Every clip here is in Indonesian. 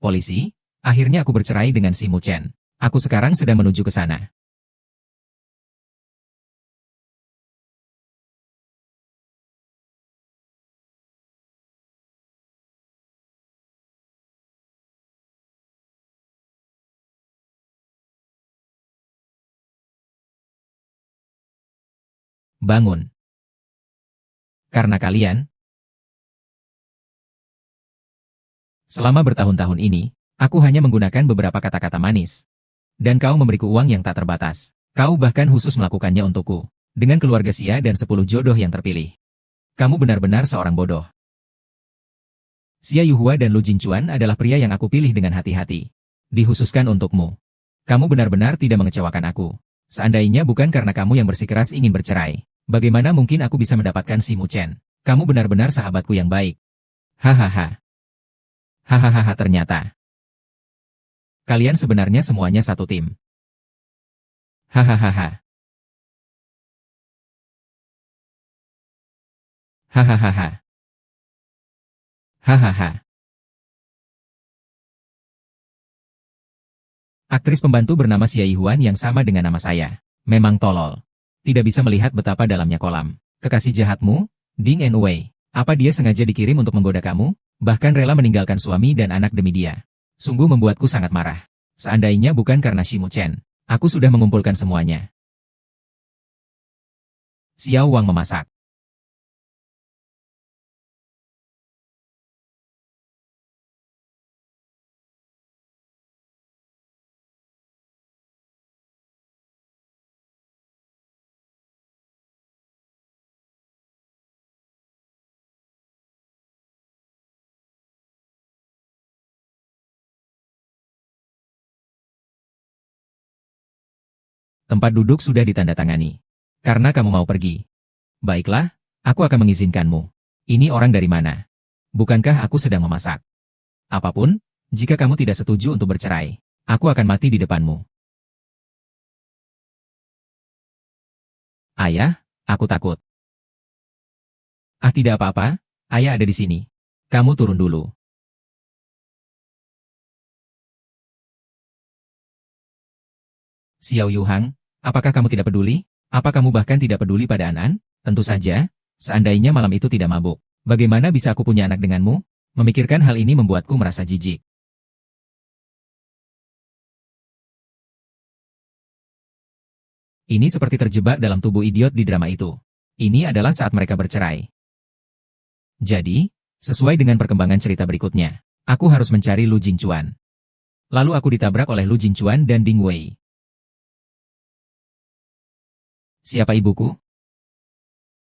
Polisi, akhirnya aku bercerai dengan si Mu Chen. Aku sekarang sedang menuju ke sana. Bangun. Karena kalian, selama bertahun-tahun ini, aku hanya menggunakan beberapa kata-kata manis. Dan kau memberiku uang yang tak terbatas. Kau bahkan khusus melakukannya untukku. Dengan keluarga Xia dan 10 jodoh yang terpilih. Kamu benar-benar seorang bodoh. Xia Yuhua dan Lu Jingchuan adalah pria yang aku pilih dengan hati-hati. Dikhususkan untukmu. Kamu benar-benar tidak mengecewakan aku. Seandainya bukan karena kamu yang bersikeras ingin bercerai, bagaimana mungkin aku bisa mendapatkan si Mu Chen? Kamu benar-benar sahabatku yang baik. Hahaha. Hahaha, ternyata. Kalian sebenarnya semuanya satu tim. Hahaha. Hahaha. Hahaha. Aktris pembantu bernama Xia Yihuan yang sama dengan nama saya. Memang tolol. Tidak bisa melihat betapa dalamnya kolam. Kekasih jahatmu, Ding and Wei. Apa dia sengaja dikirim untuk menggoda kamu? Bahkan rela meninggalkan suami dan anak demi dia. Sungguh membuatku sangat marah. Seandainya bukan karena Shi Mu Chen, aku sudah mengumpulkan semuanya. Xiao Wang memasak. Tempat duduk sudah ditandatangani. Karena kamu mau pergi. Baiklah, aku akan mengizinkanmu. Ini orang dari mana? Bukankah aku sedang memasak? Apapun, jika kamu tidak setuju untuk bercerai, aku akan mati di depanmu. Ayah, aku takut. Ah, tidak apa-apa, ayah ada di sini. Kamu turun dulu. Xiao Yuhang, apakah kamu tidak peduli? Apa kamu bahkan tidak peduli pada Anan? Tentu saja, seandainya malam itu tidak mabuk. Bagaimana bisa aku punya anak denganmu? Memikirkan hal ini membuatku merasa jijik. Ini seperti terjebak dalam tubuh idiot di drama itu. Ini adalah saat mereka bercerai. Jadi, sesuai dengan perkembangan cerita berikutnya, aku harus mencari Lu Jingchuan. Lalu aku ditabrak oleh Lu Jingchuan dan Ding Wei. Siapa ibuku?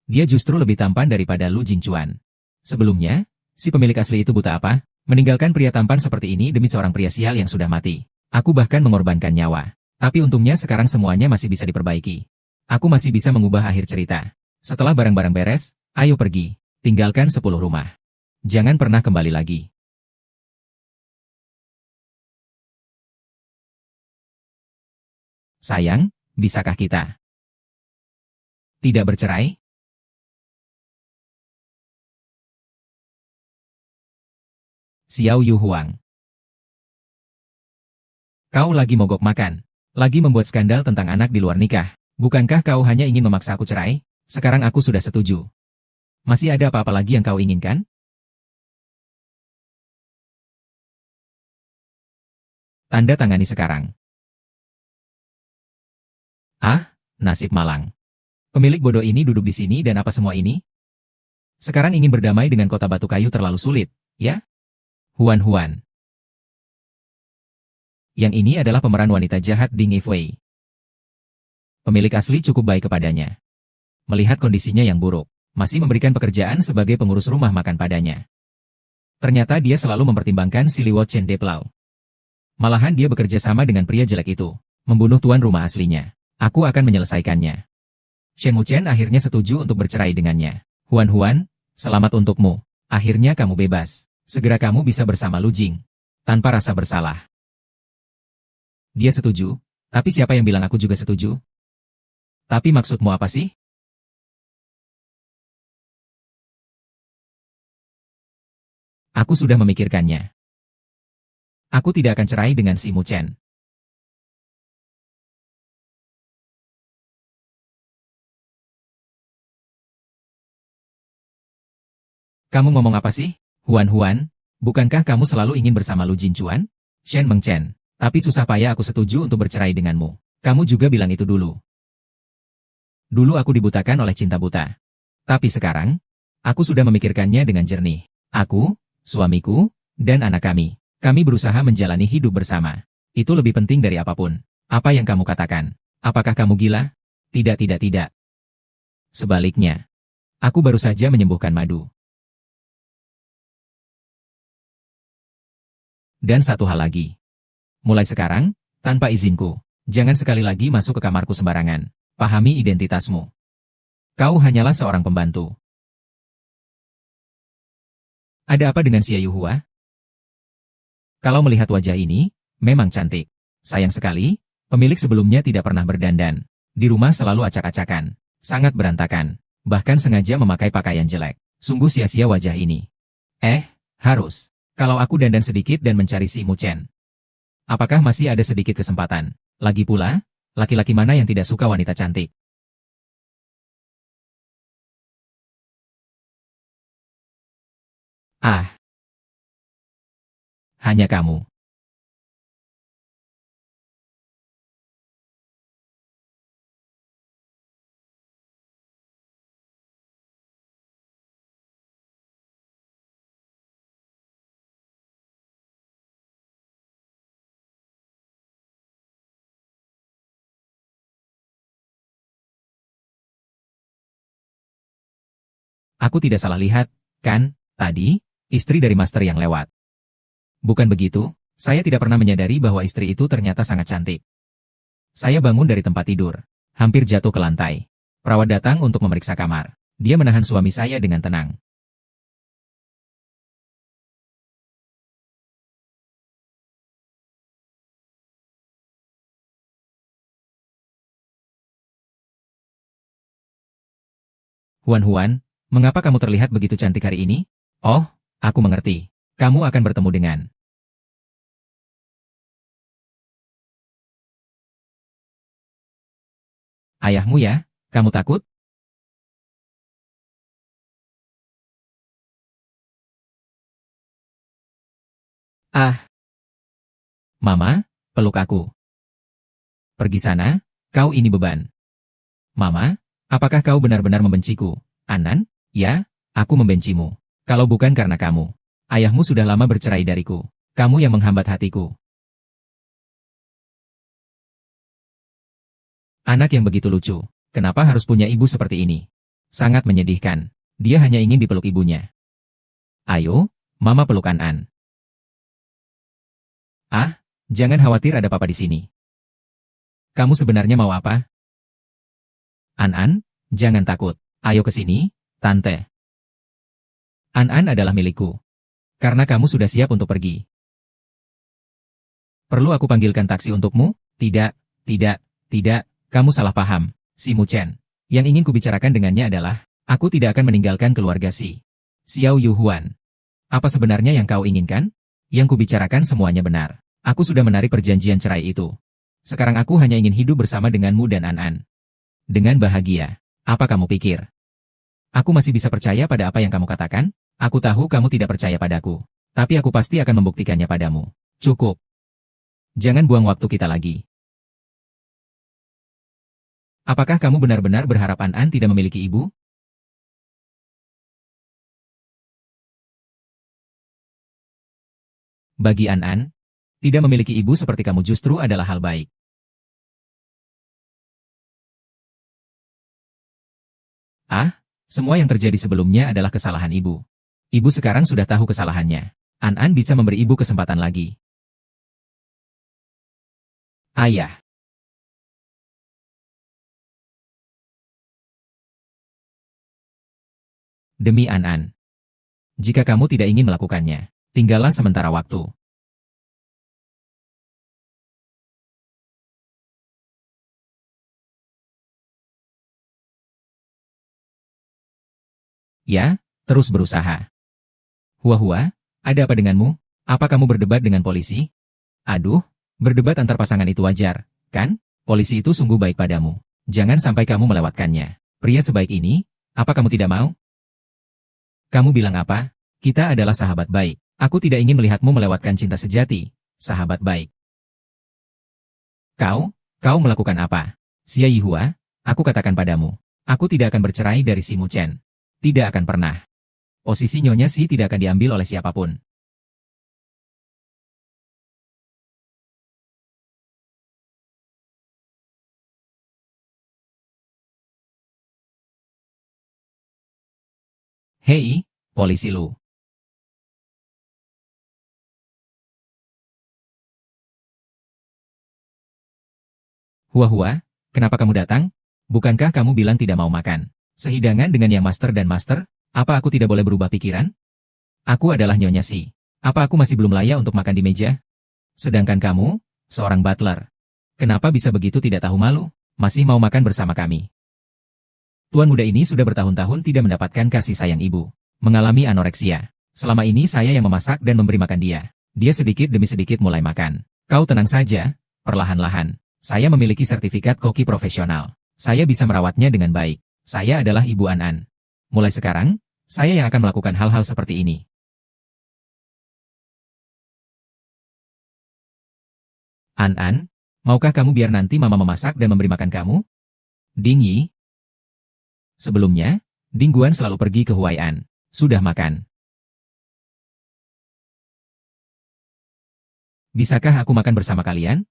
Dia justru lebih tampan daripada Lu Jingchuan. Sebelumnya, si pemilik asli itu buta apa? Meninggalkan pria tampan seperti ini demi seorang pria sial yang sudah mati. Aku bahkan mengorbankan nyawa. Tapi untungnya sekarang semuanya masih bisa diperbaiki. Aku masih bisa mengubah akhir cerita. Setelah barang-barang beres, ayo pergi. Tinggalkan 10 rumah. Jangan pernah kembali lagi. Sayang, bisakah kita tidak bercerai? Xiao Yu Huang. Kau lagi mogok makan. Lagi membuat skandal tentang anak di luar nikah. Bukankah kau hanya ingin memaksa aku cerai? Sekarang aku sudah setuju. Masih ada apa-apa lagi yang kau inginkan? Tanda tangani sekarang. Ah, nasib malang. Pemilik bodoh ini duduk di sini dan apa semua ini? Sekarang ingin berdamai dengan kota batu kayu terlalu sulit, ya? Huan. Yang ini adalah pemeran wanita jahat Ding Ifei. Pemilik asli cukup baik kepadanya. Melihat kondisinya yang buruk, masih memberikan pekerjaan sebagai pengurus rumah makan padanya. Ternyata dia selalu mempertimbangkan si Liwo Chen Deplau. Malahan dia bekerja sama dengan pria jelek itu, membunuh tuan rumah aslinya. Aku akan menyelesaikannya. Shen Mu Chen akhirnya setuju untuk bercerai dengannya. Huan, selamat untukmu. Akhirnya kamu bebas. Segera kamu bisa bersama Lu Jing. Tanpa rasa bersalah. Dia setuju, tapi siapa yang bilang aku juga setuju? Tapi maksudmu apa sih? Aku sudah memikirkannya. Aku tidak akan cerai dengan si Mu Chen. Kamu ngomong apa sih? Huan, bukankah kamu selalu ingin bersama Lu Jinchuan? Shen Mengchen, tapi susah payah aku setuju untuk bercerai denganmu. Kamu juga bilang itu dulu. Dulu aku dibutakan oleh cinta buta. Tapi sekarang, aku sudah memikirkannya dengan jernih. Aku, suamiku, dan anak kami berusaha menjalani hidup bersama. Itu lebih penting dari apapun. Apa yang kamu katakan? Apakah kamu gila? Tidak. Sebaliknya, aku baru saja menyembuhkan madu. Dan satu hal lagi. Mulai sekarang, tanpa izinku, jangan sekali lagi masuk ke kamarku sembarangan. Pahami identitasmu. Kau hanyalah seorang pembantu. Ada apa dengan Xie Yuhua? Kalau melihat wajah ini, memang cantik. Sayang sekali, pemilik sebelumnya tidak pernah berdandan. Di rumah selalu acak-acakan. Sangat berantakan. Bahkan sengaja memakai pakaian jelek. Sungguh sia-sia wajah ini. Harus. Kalau aku dandan sedikit dan mencari si Mu Chen. Apakah masih ada sedikit kesempatan? Lagi pula, laki-laki mana yang tidak suka wanita cantik? Hanya kamu. Aku tidak salah lihat, kan, tadi, istri dari master yang lewat. Bukan begitu, saya tidak pernah menyadari bahwa istri itu ternyata sangat cantik. Saya bangun dari tempat tidur, hampir jatuh ke lantai. Perawat datang untuk memeriksa kamar. Dia menahan suami saya dengan tenang. Huan, mengapa kamu terlihat begitu cantik hari ini? Oh, aku mengerti. Kamu akan bertemu dengan ayahmu ya? Kamu takut? Ah, Mama, peluk aku. Pergi sana, kau ini beban. Mama, apakah kau benar-benar membenciku? Anan? Ya, aku membencimu. Kalau bukan karena kamu. Ayahmu sudah lama bercerai dariku. Kamu yang menghambat hatiku. Anak yang begitu lucu. Kenapa harus punya ibu seperti ini? Sangat menyedihkan. Dia hanya ingin dipeluk ibunya. Ayo, Mama peluk An. Ah, jangan khawatir ada papa di sini. Kamu sebenarnya mau apa? An, jangan takut. Ayo ke sini, Tante. An adalah milikku. Karena kamu sudah siap untuk pergi. Perlu aku panggilkan taksi untukmu? Tidak. Kamu salah paham, si Mu Chen. Yang ingin kubicarakan dengannya adalah, aku tidak akan meninggalkan keluarga si Xiao Yuhuan. Apa sebenarnya yang kau inginkan? Yang kubicarakan semuanya benar. Aku sudah menarik perjanjian cerai itu. Sekarang aku hanya ingin hidup bersama denganmu dan An. Dengan bahagia. Apa kamu pikir? Aku masih bisa percaya pada apa yang kamu katakan? Aku tahu kamu tidak percaya padaku. Tapi aku pasti akan membuktikannya padamu. Cukup. Jangan buang waktu kita lagi. Apakah kamu benar-benar berharap An tidak memiliki ibu? Bagi An, tidak memiliki ibu seperti kamu justru adalah hal baik. Semua yang terjadi sebelumnya adalah kesalahan ibu. Ibu sekarang sudah tahu kesalahannya. An bisa memberi ibu kesempatan lagi. Ayah. Demi An. Jika kamu tidak ingin melakukannya, tinggallah sementara waktu. Ya, terus berusaha. Hua, ada apa denganmu? Apa kamu berdebat dengan polisi? Aduh, berdebat antar pasangan itu wajar, kan? Polisi itu sungguh baik padamu. Jangan sampai kamu melewatkannya. Pria sebaik ini, apa kamu tidak mau? Kamu bilang apa? Kita adalah sahabat baik. Aku tidak ingin melihatmu melewatkan cinta sejati, sahabat baik. Kau melakukan apa? Xia Yihua, aku katakan padamu, aku tidak akan bercerai dari si Mu Chen. Tidak akan pernah. Posisi Nyonya Si tidak akan diambil oleh siapapun. Hei, polisi Lu. Hua, kenapa kamu datang? Bukankah kamu bilang tidak mau makan? Sehidangan dengan yang master dan master, apa aku tidak boleh berubah pikiran? Aku adalah Nyonya Si. Apa aku masih belum layak untuk makan di meja? Sedangkan kamu, seorang butler. Kenapa bisa begitu tidak tahu malu? Masih mau makan bersama kami. Tuan muda ini sudah bertahun-tahun tidak mendapatkan kasih sayang ibu. Mengalami anoreksia. Selama ini saya yang memasak dan memberi makan dia. Dia sedikit demi sedikit mulai makan. Kau tenang saja, perlahan-lahan. Saya memiliki sertifikat koki profesional. Saya bisa merawatnya dengan baik. Saya adalah Ibu An. Mulai sekarang, saya yang akan melakukan hal-hal seperti ini. An, maukah kamu biar nanti Mama memasak dan memberi makan kamu? Ding Yi. Sebelumnya, Ding Guan selalu pergi ke Huai'an. Sudah makan. Bisakah aku makan bersama kalian?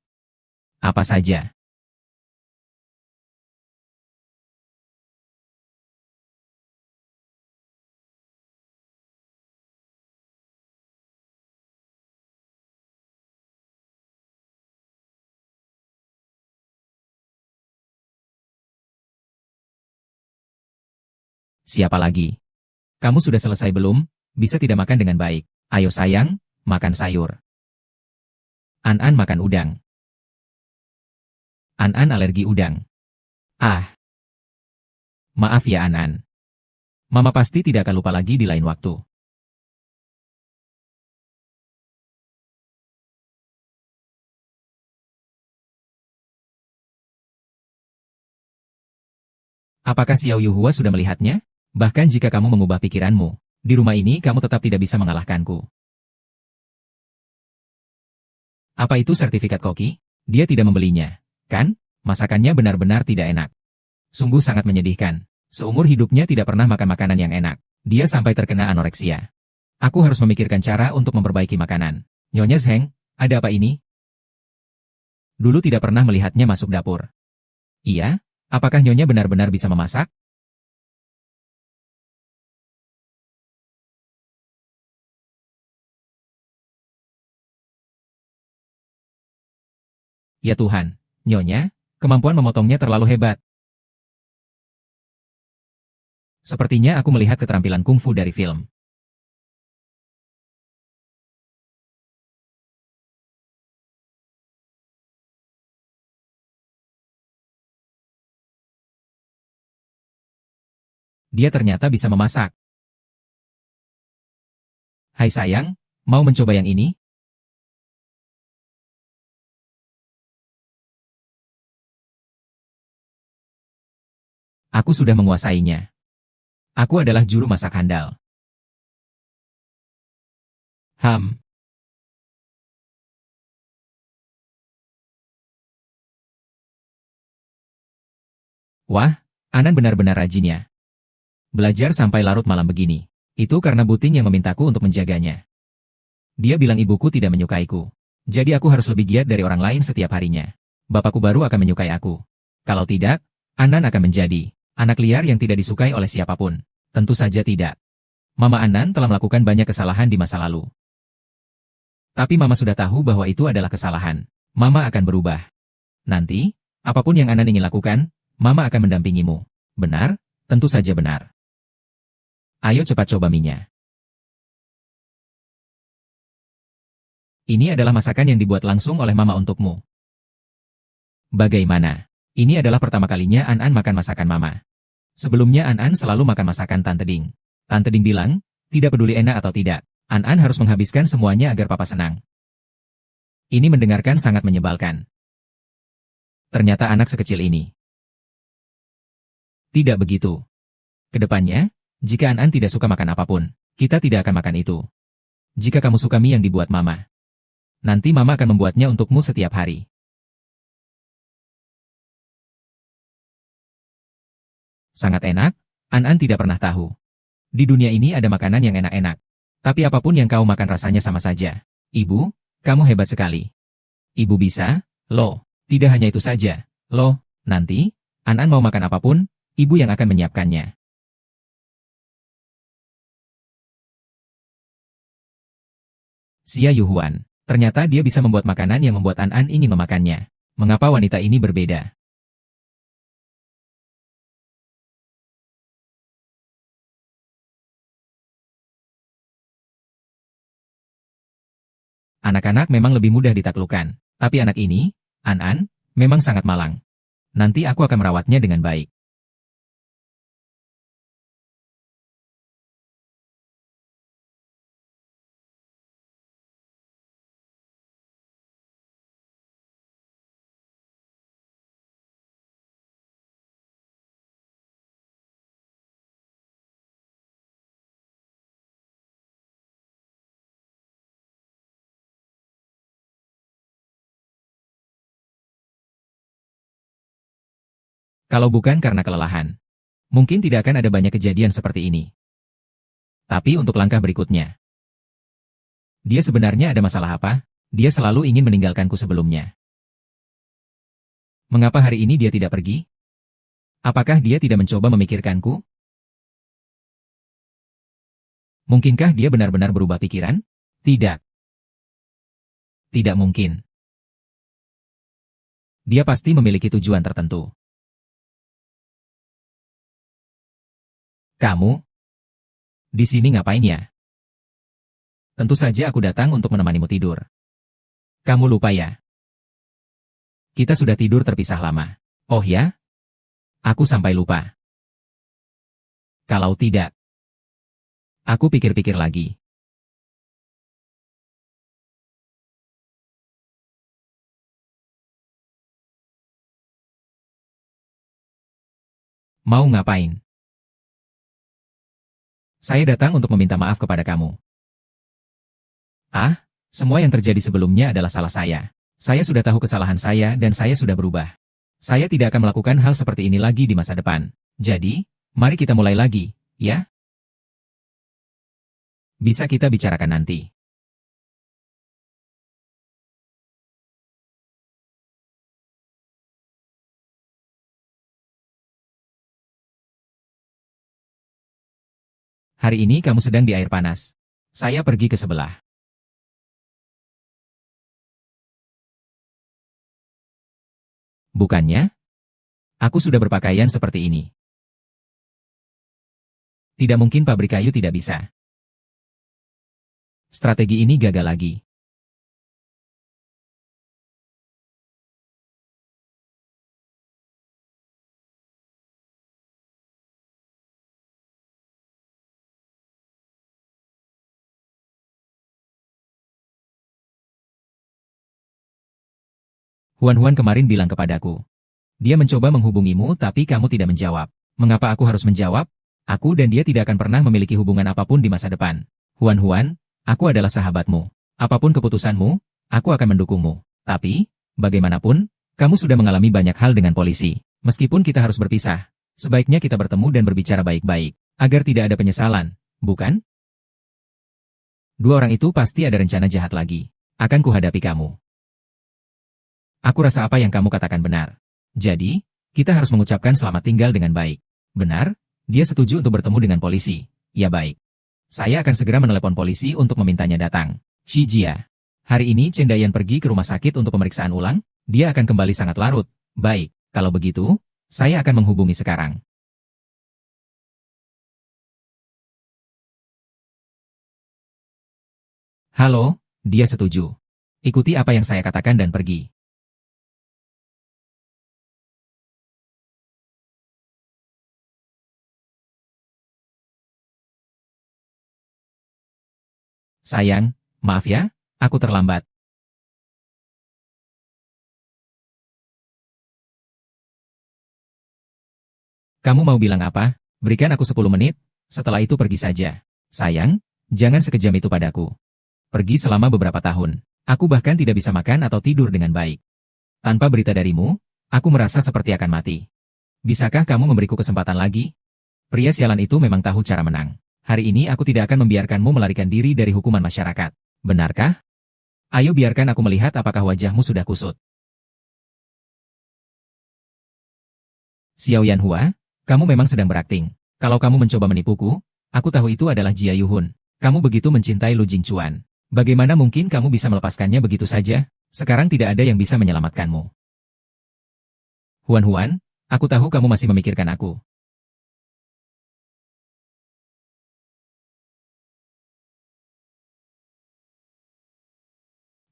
Apa saja. Siapa lagi? Kamu sudah selesai belum? Bisa tidak makan dengan baik. Ayo sayang, makan sayur. An makan udang. An alergi udang. Ah. Maaf ya An. Mama pasti tidak akan lupa lagi di lain waktu. Apakah Xiao Yuhua sudah melihatnya? Bahkan jika kamu mengubah pikiranmu, di rumah ini kamu tetap tidak bisa mengalahkanku. Apa itu sertifikat koki? Dia tidak membelinya, kan? Masakannya benar-benar tidak enak. Sungguh sangat menyedihkan. Seumur hidupnya tidak pernah makan makanan yang enak. Dia sampai terkena anoreksia. Aku harus memikirkan cara untuk memperbaiki makanan. Nyonya Zheng, ada apa ini? Dulu tidak pernah melihatnya masuk dapur. Iya? Apakah Nyonya benar-benar bisa memasak? Ya Tuhan, Nyonya, kemampuan memotongnya terlalu hebat. Sepertinya aku melihat keterampilan kungfu dari film. Dia ternyata bisa memasak. Hai sayang, mau mencoba yang ini? Aku sudah menguasainya. Aku adalah juru masak handal. Ham. Wah, Anan benar-benar rajin ya. Belajar sampai larut malam begini. Itu karena Buting yang memintaku untuk menjaganya. Dia bilang ibuku tidak menyukaiku. Jadi aku harus lebih giat dari orang lain setiap harinya. Bapakku baru akan menyukai aku. Kalau tidak, Anan akan menjadi anak liar yang tidak disukai oleh siapapun. Tentu saja tidak. Mama Anan telah melakukan banyak kesalahan di masa lalu. Tapi Mama sudah tahu bahwa itu adalah kesalahan. Mama akan berubah. Nanti, apapun yang Anan ingin lakukan, Mama akan mendampingimu. Benar? Tentu saja benar. Ayo cepat coba mie-nya. Ini adalah masakan yang dibuat langsung oleh Mama untukmu. Bagaimana? Ini adalah pertama kalinya An makan masakan Mama. Sebelumnya An selalu makan masakan Tante Ding. Tante Ding bilang, tidak peduli enak atau tidak, An harus menghabiskan semuanya agar Papa senang. Ini mendengarkan sangat menyebalkan. Ternyata anak sekecil ini. Tidak begitu. Kedepannya, jika An tidak suka makan apapun, kita tidak akan makan itu. Jika kamu suka mie yang dibuat Mama, nanti Mama akan membuatnya untukmu setiap hari. Sangat enak, An tidak pernah tahu. Di dunia ini ada makanan yang enak-enak. Tapi apapun yang kau makan rasanya sama saja. Ibu, kamu hebat sekali. Ibu bisa, loh. Tidak hanya itu saja, loh. Nanti, An mau makan apapun, ibu yang akan menyiapkannya. Xia Yuhuan. Ternyata dia bisa membuat makanan yang membuat An ingin memakannya. Mengapa wanita ini berbeda? Anak-anak memang lebih mudah ditaklukkan. Tapi anak ini, An, memang sangat malang. Nanti aku akan merawatnya dengan baik. Kalau bukan karena kelelahan, mungkin tidak akan ada banyak kejadian seperti ini. Tapi untuk langkah berikutnya, dia sebenarnya ada masalah apa? Dia selalu ingin meninggalkanku sebelumnya. Mengapa hari ini dia tidak pergi? Apakah dia tidak mencoba memikirkanku? Mungkinkah dia benar-benar berubah pikiran? Tidak. Tidak mungkin. Dia pasti memiliki tujuan tertentu. Kamu? Di sini ngapain ya? Tentu saja aku datang untuk menemanimu tidur. Kamu lupa ya? Kita sudah tidur terpisah lama. Oh ya? Aku sampai lupa. Kalau tidak, aku pikir-pikir lagi. Mau ngapain? Saya datang untuk meminta maaf kepada kamu. Ah, semua yang terjadi sebelumnya adalah salah saya. Saya sudah tahu kesalahan saya dan saya sudah berubah. Saya tidak akan melakukan hal seperti ini lagi di masa depan. Jadi, mari kita mulai lagi, ya? Bisa kita bicarakan nanti. Hari ini kamu sedang di air panas. Saya pergi ke sebelah. Bukannya? Aku sudah berpakaian seperti ini. Tidak mungkin pabrik kayu tidak bisa. Strategi ini gagal lagi. Huan-Huan kemarin bilang kepadaku. Dia mencoba menghubungimu tapi kamu tidak menjawab. Mengapa aku harus menjawab? Aku dan dia tidak akan pernah memiliki hubungan apapun di masa depan. Huan-Huan, aku adalah sahabatmu. Apapun keputusanmu, aku akan mendukungmu. Tapi, bagaimanapun, kamu sudah mengalami banyak hal dengan polisi. Meskipun kita harus berpisah, sebaiknya kita bertemu dan berbicara baik-baik, agar tidak ada penyesalan, bukan? Dua orang itu pasti ada rencana jahat lagi. Akan kuhadapi kamu. Aku rasa apa yang kamu katakan benar. Jadi, kita harus mengucapkan selamat tinggal dengan baik. Benar? Dia setuju untuk bertemu dengan polisi. Ya baik. Saya akan segera menelepon polisi untuk memintanya datang. Shi Jia. Hari ini Chen Dayan pergi ke rumah sakit untuk pemeriksaan ulang. Dia akan kembali sangat larut. Baik, kalau begitu, saya akan menghubungi sekarang. Halo, dia setuju. Ikuti apa yang saya katakan dan pergi. Sayang, maaf ya, aku terlambat. Kamu mau bilang apa? Berikan aku 10 menit, setelah itu pergi saja. Sayang, jangan sekejam itu padaku. Pergi selama beberapa tahun. Aku bahkan tidak bisa makan atau tidur dengan baik. Tanpa berita darimu, aku merasa seperti akan mati. Bisakah kamu memberiku kesempatan lagi? Pria sialan itu memang tahu cara menang. Hari ini aku tidak akan membiarkanmu melarikan diri dari hukuman masyarakat. Benarkah? Ayo biarkan aku melihat apakah wajahmu sudah kusut. Xiao Yanhua, kamu memang sedang berakting. Kalau kamu mencoba menipuku, aku tahu itu adalah Jia Yuhun. Kamu begitu mencintai Lu Jingchuan. Bagaimana mungkin kamu bisa melepaskannya begitu saja? Sekarang tidak ada yang bisa menyelamatkanmu. Huan, aku tahu kamu masih memikirkan aku.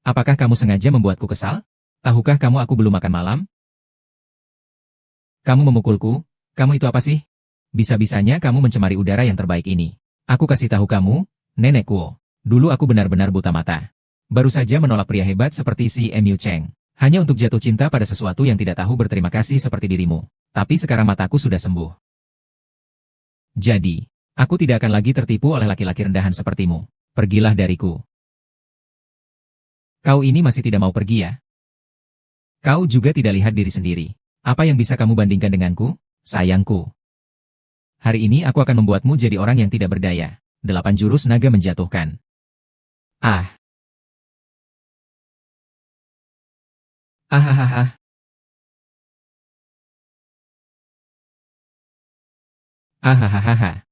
Apakah kamu sengaja membuatku kesal? Tahukah kamu aku belum makan malam? Kamu memukulku? Kamu itu apa sih? Bisa-bisanya kamu mencemari udara yang terbaik ini. Aku kasih tahu kamu, nenekku. Dulu aku benar-benar buta mata. Baru saja menolak pria hebat seperti si Mu Cheng. Hanya untuk jatuh cinta pada sesuatu yang tidak tahu berterima kasih seperti dirimu. Tapi sekarang mataku sudah sembuh. Jadi, aku tidak akan lagi tertipu oleh laki-laki rendahan sepertimu. Pergilah dariku. Kau ini masih tidak mau pergi ya? Kau juga tidak lihat diri sendiri. Apa yang bisa kamu bandingkan denganku, sayangku? Hari ini aku akan membuatmu jadi orang yang tidak berdaya. 8 jurus naga menjatuhkan. Ah. Ahahaha. Ahahaha.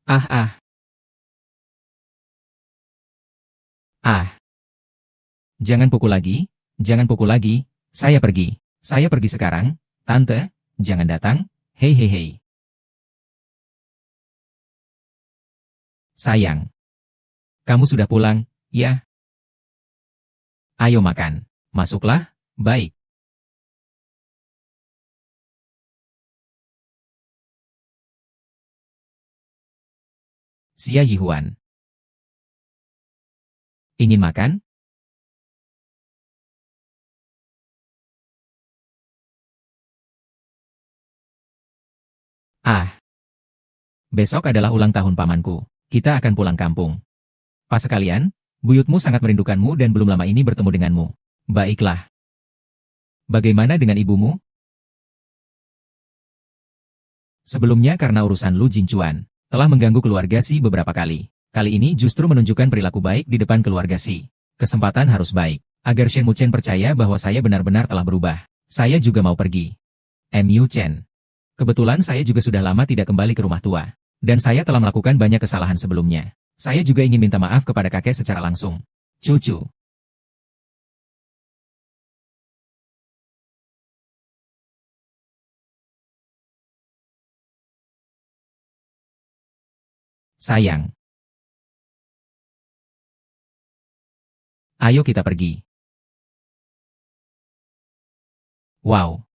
Ah ah. Ah. Jangan pukul lagi, jangan pukul lagi, saya pergi. Saya pergi sekarang, tante, jangan datang, hei hei hei. Sayang. Kamu sudah pulang, ya? Ayo makan. Masuklah, baik. Xia Yihuan. Ingin makan? Ah. Besok adalah ulang tahun pamanku. Kita akan pulang kampung. Pas sekalian, buyutmu sangat merindukanmu dan belum lama ini bertemu denganmu. Baiklah. Bagaimana dengan ibumu? Sebelumnya karena urusan Lu Jingchuan, telah mengganggu keluarga Si beberapa kali. Kali ini justru menunjukkan perilaku baik di depan keluarga Si. Kesempatan harus baik, agar Shen Muchen percaya bahwa saya benar-benar telah berubah. Saya juga mau pergi. Mu Chen. Kebetulan saya juga sudah lama tidak kembali ke rumah tua. Dan saya telah melakukan banyak kesalahan sebelumnya. Saya juga ingin minta maaf kepada kakek secara langsung. Cucu. Sayang. Ayo kita pergi. Wow.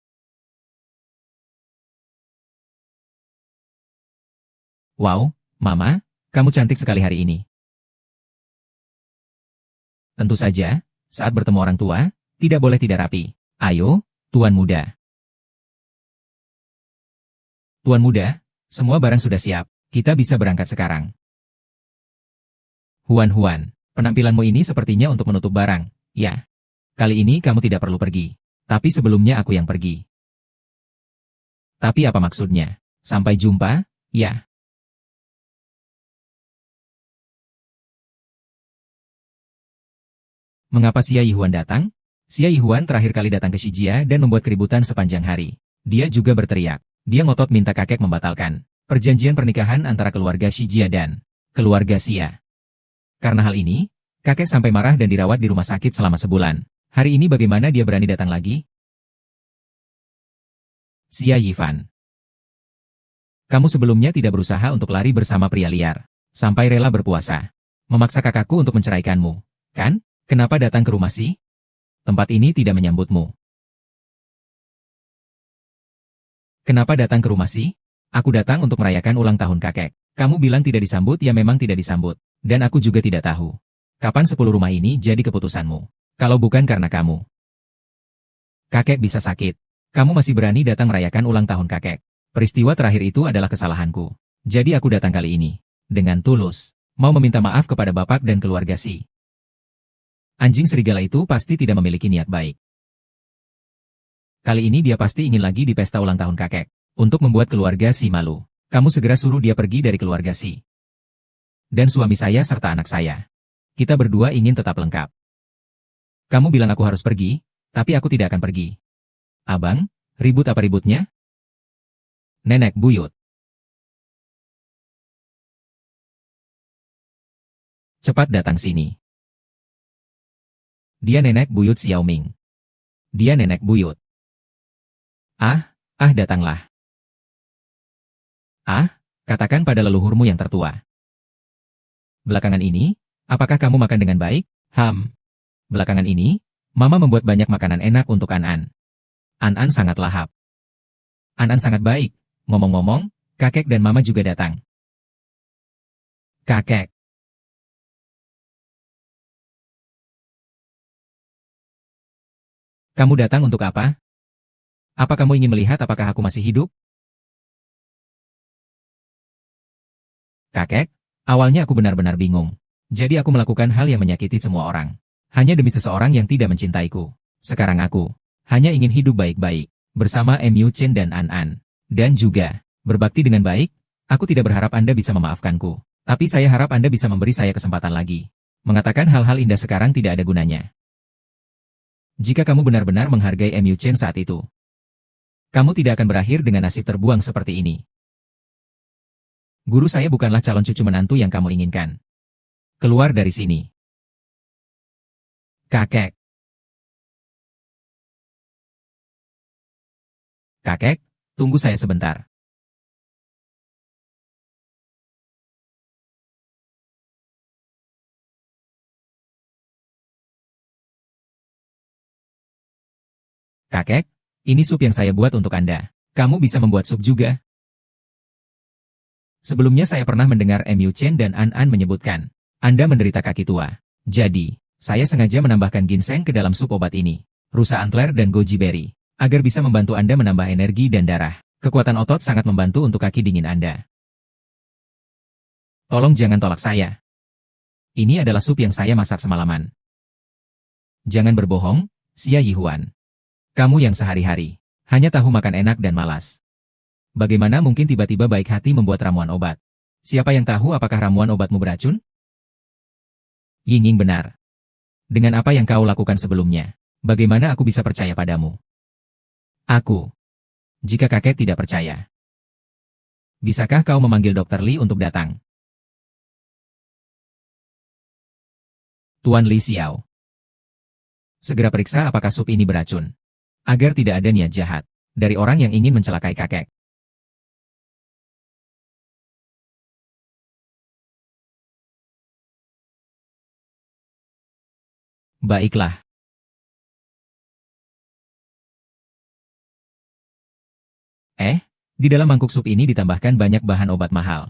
Wow, Mama, kamu cantik sekali hari ini. Tentu saja, saat bertemu orang tua, tidak boleh tidak rapi. Ayo, Tuan Muda. Tuan Muda, semua barang sudah siap. Kita bisa berangkat sekarang. Huan, penampilanmu ini sepertinya untuk menutup barang. Ya. Kali ini kamu tidak perlu pergi. Tapi sebelumnya aku yang pergi. Tapi apa maksudnya? Sampai jumpa, ya. Mengapa Xia Yihuan datang? Xia Yihuan terakhir kali datang ke Shijia dan membuat keributan sepanjang hari. Dia juga berteriak. Dia ngotot minta kakek membatalkan perjanjian pernikahan antara keluarga Shijia dan keluarga Xia. Karena hal ini, kakek sampai marah dan dirawat di rumah sakit selama sebulan. Hari ini bagaimana dia berani datang lagi? Xia Yifan. Kamu sebelumnya tidak berusaha untuk lari bersama pria liar. Sampai rela berpuasa. Memaksa kakakku untuk menceraikanmu. Kan? Kenapa datang ke rumah sih? Tempat ini tidak menyambutmu. Kenapa datang ke rumah sih? Aku datang untuk merayakan ulang tahun kakek. Kamu bilang tidak disambut ya memang tidak disambut. Dan aku juga tidak tahu. Kapan 10 rumah ini jadi keputusanmu? Kalau bukan karena kamu. Kakek bisa sakit. Kamu masih berani datang merayakan ulang tahun kakek. Peristiwa terakhir itu adalah kesalahanku. Jadi aku datang kali ini. Dengan tulus. Mau meminta maaf kepada bapak dan keluarga si. Anjing serigala itu pasti tidak memiliki niat baik. Kali ini dia pasti ingin lagi di pesta ulang tahun kakek. Untuk membuat keluarga si malu. Kamu segera suruh dia pergi dari keluarga si. Dan suami saya serta anak saya. Kita berdua ingin tetap lengkap. Kamu bilang aku harus pergi, tapi aku tidak akan pergi. Abang, ribut apa ributnya? Nenek buyut. Cepat datang sini. Dia nenek buyut Xiaoming. Dia nenek buyut. Datanglah. Katakan pada leluhurmu yang tertua. Belakangan ini, apakah kamu makan dengan baik? Belakangan ini, Mama membuat banyak makanan enak untuk An-An. An-An sangat lahap. An-An sangat baik. Ngomong-ngomong, kakek dan Mama juga datang. Kakek. Kamu datang untuk apa? Apa kamu ingin melihat apakah aku masih hidup? Kakek, awalnya aku benar-benar bingung. Jadi aku melakukan hal yang menyakiti semua orang. Hanya demi seseorang yang tidak mencintaiku. Sekarang aku hanya ingin hidup baik-baik bersama Mu Chen dan An-An. Dan juga berbakti dengan baik. Aku tidak berharap Anda bisa memaafkanku. Tapi saya harap Anda bisa memberi saya kesempatan lagi. Mengatakan hal-hal indah sekarang tidak ada gunanya. Jika kamu benar-benar menghargai Mu Chen saat itu, kamu tidak akan berakhir dengan nasib terbuang seperti ini. Guru saya bukanlah calon cucu menantu yang kamu inginkan. Keluar dari sini. Kakek. Kakek, tunggu saya sebentar. Kakek, ini sup yang saya buat untuk Anda. Kamu bisa membuat sup juga. Sebelumnya saya pernah mendengar Mu Chen dan An-An menyebutkan, Anda menderita kaki tua. Jadi, saya sengaja menambahkan ginseng ke dalam sup obat ini, rusa antler dan goji berry, agar bisa membantu Anda menambah energi dan darah. Kekuatan otot sangat membantu untuk kaki dingin Anda. Tolong jangan tolak saya. Ini adalah sup yang saya masak semalaman. Jangan berbohong, Xia Yihuan. Kamu yang sehari-hari hanya tahu makan enak dan malas. Bagaimana mungkin tiba-tiba baik hati membuat ramuan obat? Siapa yang tahu apakah ramuan obatmu beracun? Ying benar. Dengan apa yang kau lakukan sebelumnya, bagaimana aku bisa percaya padamu? Jika kakek tidak percaya, bisakah kau memanggil Dr. Li untuk datang? Tuan Li Xiao. Segera periksa apakah sup ini beracun. Agar tidak ada niat jahat dari orang yang ingin mencelakai kakek. Baiklah. Di dalam mangkuk sup ini ditambahkan banyak bahan obat mahal.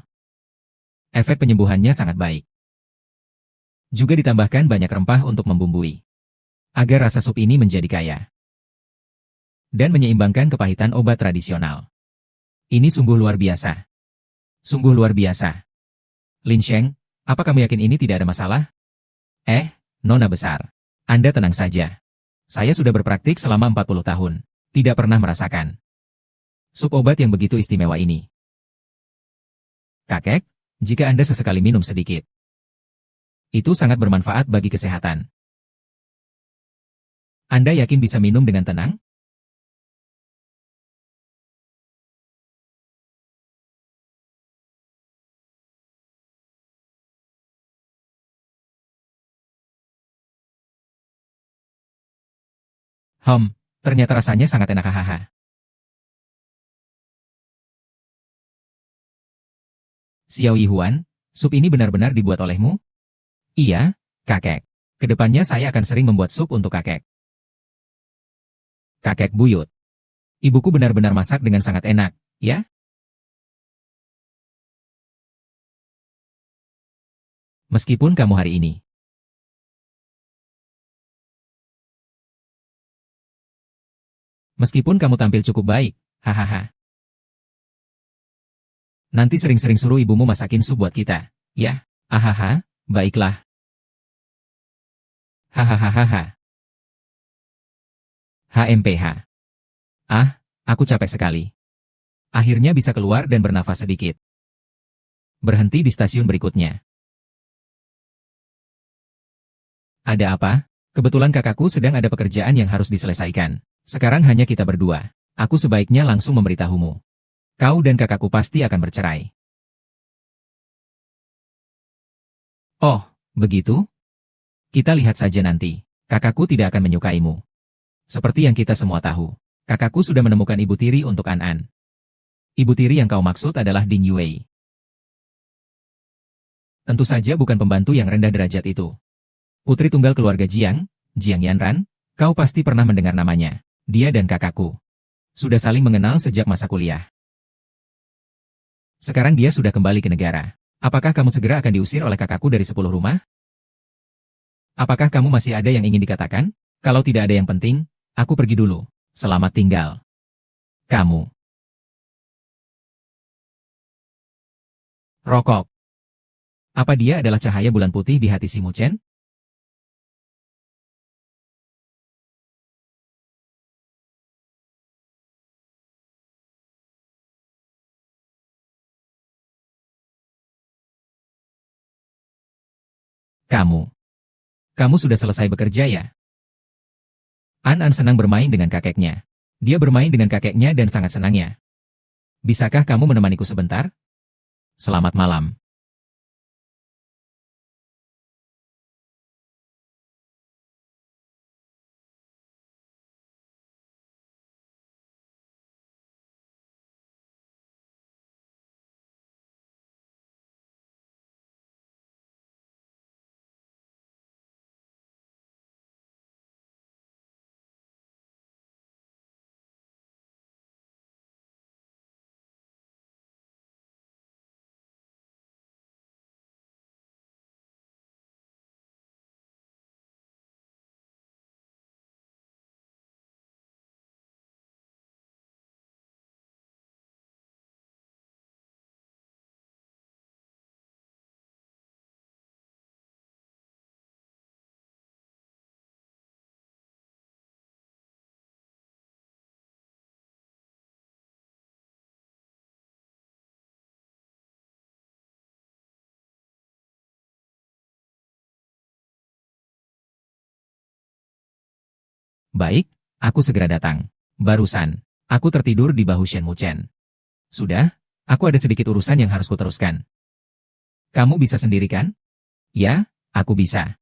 Efek penyembuhannya sangat baik. Juga ditambahkan banyak rempah untuk membumbui. Agar rasa sup ini menjadi kaya. Dan menyeimbangkan kepahitan obat tradisional. Ini sungguh luar biasa. Sungguh luar biasa. Lin Sheng, apa kamu yakin ini tidak ada masalah? Nona besar. Anda tenang saja. Saya sudah berpraktik selama 40 tahun. Tidak pernah merasakan sup obat yang begitu istimewa ini. Kakek, jika Anda sesekali minum sedikit, itu sangat bermanfaat bagi kesehatan. Anda yakin bisa minum dengan tenang? Ternyata rasanya sangat enak hahaha. Xiao Yihuan, sup ini benar-benar dibuat olehmu? Iya, kakek. Kedepannya saya akan sering membuat sup untuk kakek. Kakek buyut. Ibuku benar-benar masak dengan sangat enak, ya? Meskipun kamu hari ini Meskipun kamu tampil cukup baik, hahaha. Nanti sering-sering suruh ibumu masakin sup buat kita, ya? Ahaha, baiklah. Hahaha. HMPH. Ah, aku capek sekali. Akhirnya bisa keluar dan bernafas sedikit. Berhenti di stasiun berikutnya. Ada apa? Kebetulan kakakku sedang ada pekerjaan yang harus diselesaikan. Sekarang hanya kita berdua. Aku sebaiknya langsung memberitahumu. Kau dan kakakku pasti akan bercerai. Oh, begitu? Kita lihat saja nanti. Kakakku tidak akan menyukaimu. Seperti yang kita semua tahu, kakakku sudah menemukan ibu tiri untuk An-An. Ibu tiri yang kau maksud adalah Ding Yue. Tentu saja bukan pembantu yang rendah derajat itu. Putri tunggal keluarga Jiang, Jiang Yanran, kau pasti pernah mendengar namanya. Dia dan kakakku sudah saling mengenal sejak masa kuliah. Sekarang dia sudah kembali ke negara. Apakah kamu segera akan diusir oleh kakakku dari 10 rumah? Apakah kamu masih ada yang ingin dikatakan? Kalau tidak ada yang penting, aku pergi dulu. Selamat tinggal. Kamu. Rokok. Apa dia adalah cahaya bulan putih di hati si Muchen? Kamu sudah selesai bekerja ya? An-An senang bermain dengan kakeknya. Dia bermain dengan kakeknya dan sangat senangnya. Bisakah kamu menemaniku sebentar? Selamat malam. Baik, aku segera datang. Barusan, aku tertidur di bahu Shen Muchen. Sudah, aku ada sedikit urusan yang harus kuteruskan. Kamu bisa sendiri kan? Ya, aku bisa.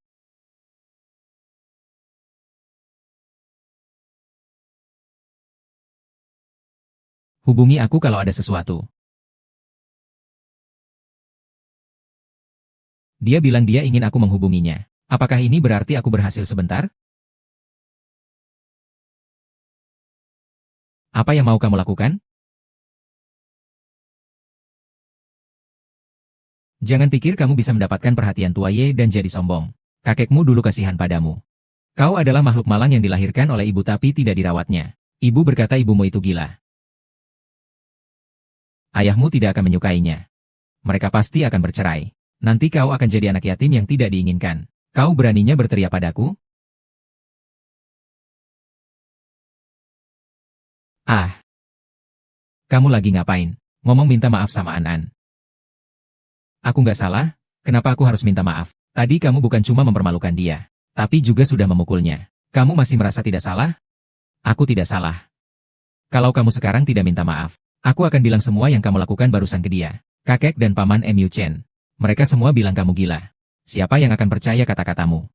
Hubungi aku kalau ada sesuatu. Dia bilang dia ingin aku menghubunginya. Apakah ini berarti aku berhasil sebentar? Apa yang mau kamu lakukan? Jangan pikir kamu bisa mendapatkan perhatian Tua Ye dan jadi sombong. Kakekmu dulu kasihan padamu. Kau adalah makhluk malang yang dilahirkan oleh ibu tapi tidak dirawatnya. Ibu berkata ibumu itu gila. Ayahmu tidak akan menyukainya. Mereka pasti akan bercerai. Nanti kau akan jadi anak yatim yang tidak diinginkan. Kau beraninya berteriak padaku? Ah, kamu lagi ngapain? Ngomong minta maaf sama An-An. Aku nggak salah, kenapa aku harus minta maaf? Tadi kamu bukan cuma mempermalukan dia, tapi juga sudah memukulnya. Kamu masih merasa tidak salah? Aku tidak salah. Kalau kamu sekarang tidak minta maaf, aku akan bilang semua yang kamu lakukan barusan ke dia. Kakek dan paman Mu Chen. Mereka semua bilang kamu gila. Siapa yang akan percaya kata-katamu?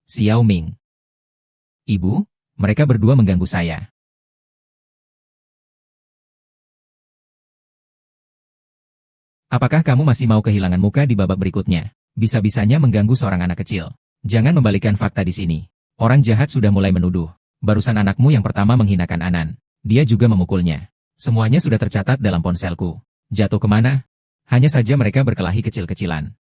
Xiao Ming. Ibu, mereka berdua mengganggu saya. Apakah kamu masih mau kehilangan muka di babak berikutnya? Bisa-bisanya mengganggu seorang anak kecil. Jangan membalikan fakta di sini. Orang jahat sudah mulai menuduh. Barusan anakmu yang pertama menghinakan An-An. Dia juga memukulnya. Semuanya sudah tercatat dalam ponselku. Jatuh kemana? Hanya saja mereka berkelahi kecil-kecilan.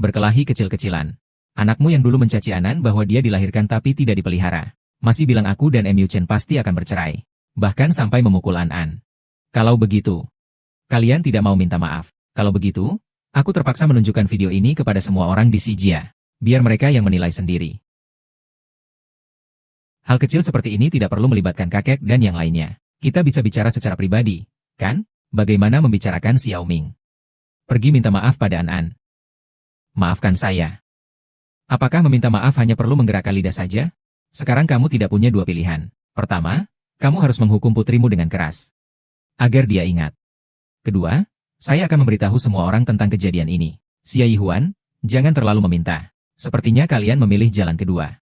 Berkelahi kecil-kecilan. Anakmu yang dulu mencaci An-An bahwa dia dilahirkan tapi tidak dipelihara. Masih bilang aku dan Mu Chen pasti akan bercerai. Bahkan sampai memukul An. Kalau begitu, kalian tidak mau minta maaf. Kalau begitu, aku terpaksa menunjukkan video ini kepada semua orang di Sijia. Biar mereka yang menilai sendiri. Hal kecil seperti ini tidak perlu melibatkan kakek dan yang lainnya. Kita bisa bicara secara pribadi, kan? Bagaimana membicarakan Xiao Ming? Pergi minta maaf pada An. Maafkan saya. Apakah meminta maaf hanya perlu menggerakkan lidah saja? Sekarang kamu tidak punya dua pilihan. Pertama, kamu harus menghukum putrimu dengan keras. Agar dia ingat. Kedua, saya akan memberitahu semua orang tentang kejadian ini. Xia Yihuan, jangan terlalu meminta. Sepertinya kalian memilih jalan kedua.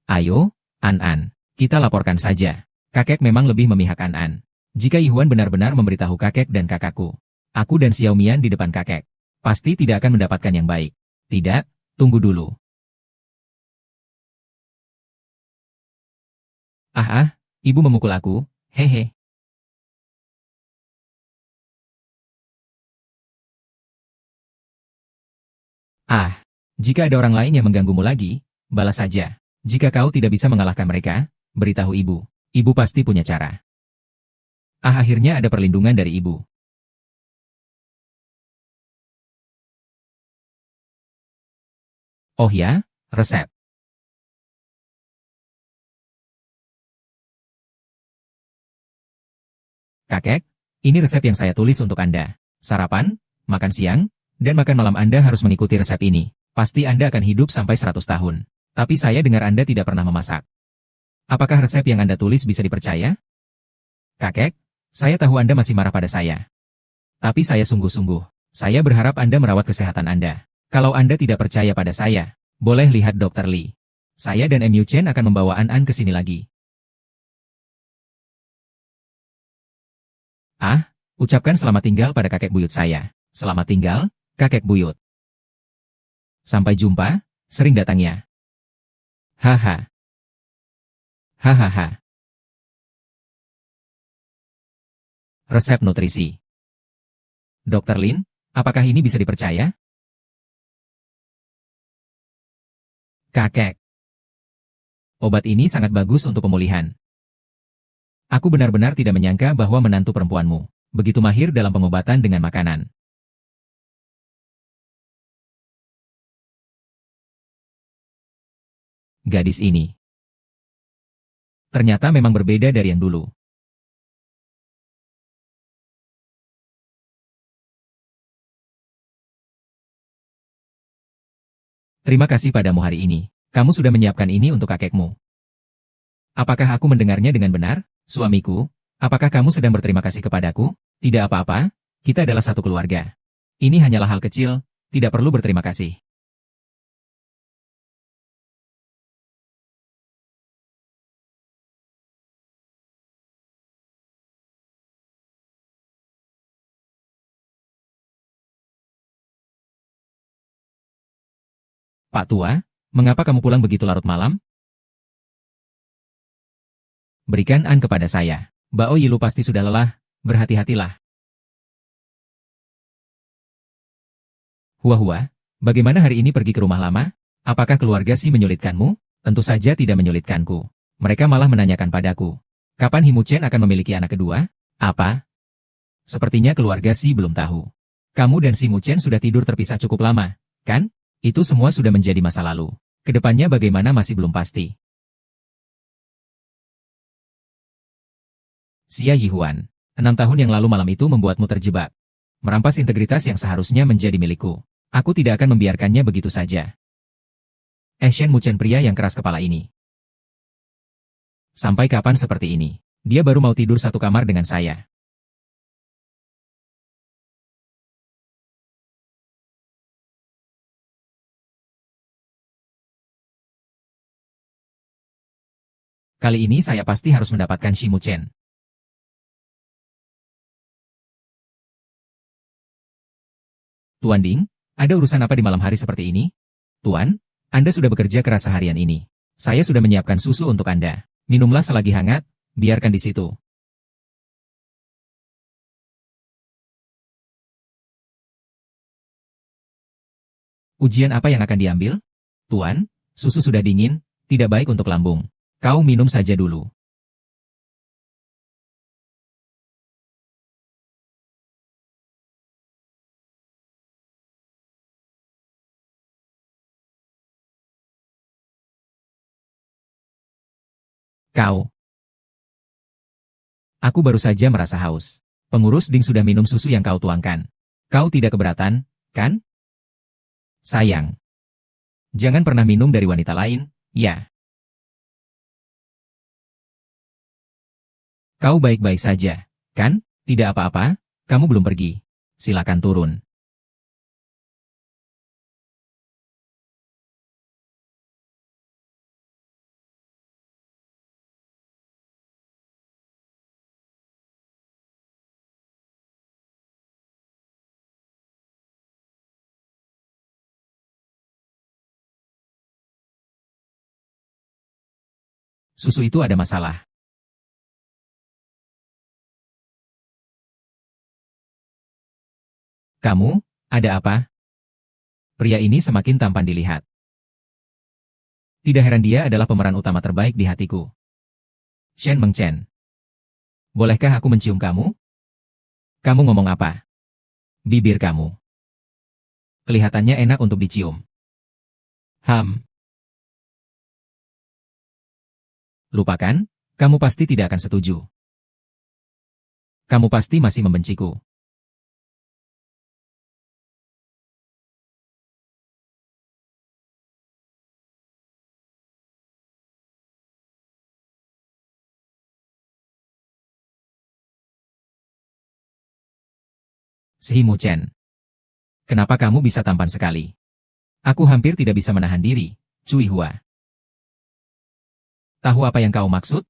Ayo, An, kita laporkan saja. Kakek memang lebih memihak An. Jika Yihuan benar-benar memberitahu kakek dan kakakku, aku dan Xiao Mian di depan kakek, pasti tidak akan mendapatkan yang baik. Tidak, tunggu dulu. Ibu memukul aku, hehe. Jika ada orang lain yang mengganggumu lagi, balas saja. Jika kau tidak bisa mengalahkan mereka, beritahu ibu. Ibu pasti punya cara. Akhirnya ada perlindungan dari ibu. Oh ya, resep. Kakek, ini resep yang saya tulis untuk Anda. Sarapan, makan siang, dan makan malam Anda harus mengikuti resep ini. Pasti Anda akan hidup sampai 100 tahun. Tapi saya dengar Anda tidak pernah memasak. Apakah resep yang Anda tulis bisa dipercaya? Kakek, saya tahu Anda masih marah pada saya. Tapi saya sungguh-sungguh. Saya berharap Anda merawat kesehatan Anda. Kalau Anda tidak percaya pada saya, boleh lihat Dr. Lee. Saya dan Mu Chen akan membawa An ke sini lagi. Ucapkan selamat tinggal pada kakek buyut saya. Selamat tinggal, kakek buyut. Sampai jumpa, sering datang ya. Haha. Hahaha. Resep nutrisi. Dr. Lin, apakah ini bisa dipercaya? Kakek. Obat ini sangat bagus untuk pemulihan. Aku benar-benar tidak menyangka bahwa menantu perempuanmu begitu mahir dalam pengobatan dengan makanan. Gadis ini ternyata memang berbeda dari yang dulu. Terima kasih padamu hari ini. Kamu sudah menyiapkan ini untuk kakekmu. Apakah aku mendengarnya dengan benar? Suamiku, apakah kamu sedang berterima kasih kepadaku? Tidak apa-apa, kita adalah satu keluarga. Ini hanyalah hal kecil, tidak perlu berterima kasih. Pak Tua, mengapa kamu pulang begitu larut malam? Berikan An kepada saya. Bao Yilu pasti sudah lelah, berhati-hatilah. Hua-hua, bagaimana hari ini pergi ke rumah lama? Apakah keluarga Si menyulitkanmu? Tentu saja tidak menyulitkanku. Mereka malah menanyakan padaku. Kapan Himu Chen akan memiliki anak kedua? Apa? Sepertinya keluarga Si belum tahu. Kamu dan Si Mu Chen sudah tidur terpisah cukup lama, kan? Itu semua sudah menjadi masa lalu. Kedepannya bagaimana masih belum pasti. Xia Yihuan, 6 tahun yang lalu malam itu membuatmu terjebak. Merampas integritas yang seharusnya menjadi milikku. Aku tidak akan membiarkannya begitu saja. Shen Mu Chen pria yang keras kepala ini. Sampai kapan seperti ini? Dia baru mau tidur satu kamar dengan saya. Kali ini saya pasti harus mendapatkan Shi Mu Chen. Tuan Ding, ada urusan apa di malam hari seperti ini? Tuan, Anda sudah bekerja keras seharian ini. Saya sudah menyiapkan susu untuk Anda. Minumlah selagi hangat, biarkan di situ. Ujian apa yang akan diambil? Tuan, susu sudah dingin, tidak baik untuk lambung. Kau minum saja dulu. Kau. Aku baru saja merasa haus. Pengurus Ding sudah minum susu yang kau tuangkan. Kau tidak keberatan, kan? Sayang. Jangan pernah minum dari wanita lain, ya. Kau baik-baik saja, kan? Tidak apa-apa, kamu belum pergi. Silakan turun. Susu itu ada masalah. Kamu, ada apa? Pria ini semakin tampan dilihat. Tidak heran dia adalah pemeran utama terbaik di hatiku. Shen Mengchen. Bolehkah aku mencium kamu? Kamu ngomong apa? Bibir kamu. Kelihatannya enak untuk dicium. Lupakan, kamu pasti tidak akan setuju. Kamu pasti masih membenciku. Shimu Chen. Kenapa kamu bisa tampan sekali? Aku hampir tidak bisa menahan diri, Cui Hua. Tahu apa yang kau maksud?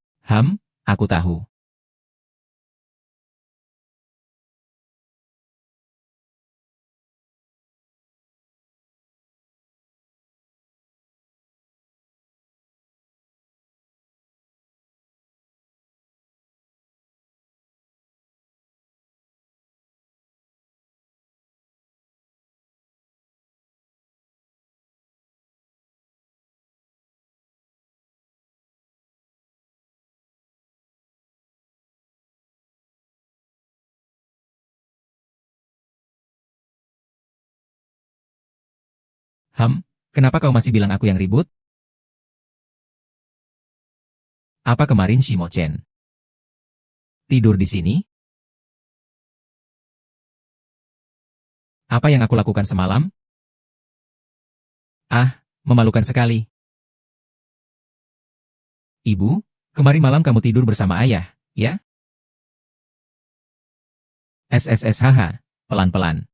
Aku tahu. Kenapa kau masih bilang aku yang ribut? Apa kemarin Shimo Chen tidur di sini? Apa yang aku lakukan semalam? Memalukan sekali. Ibu, kemarin malam kamu tidur bersama ayah, ya? SSSHH, pelan-pelan.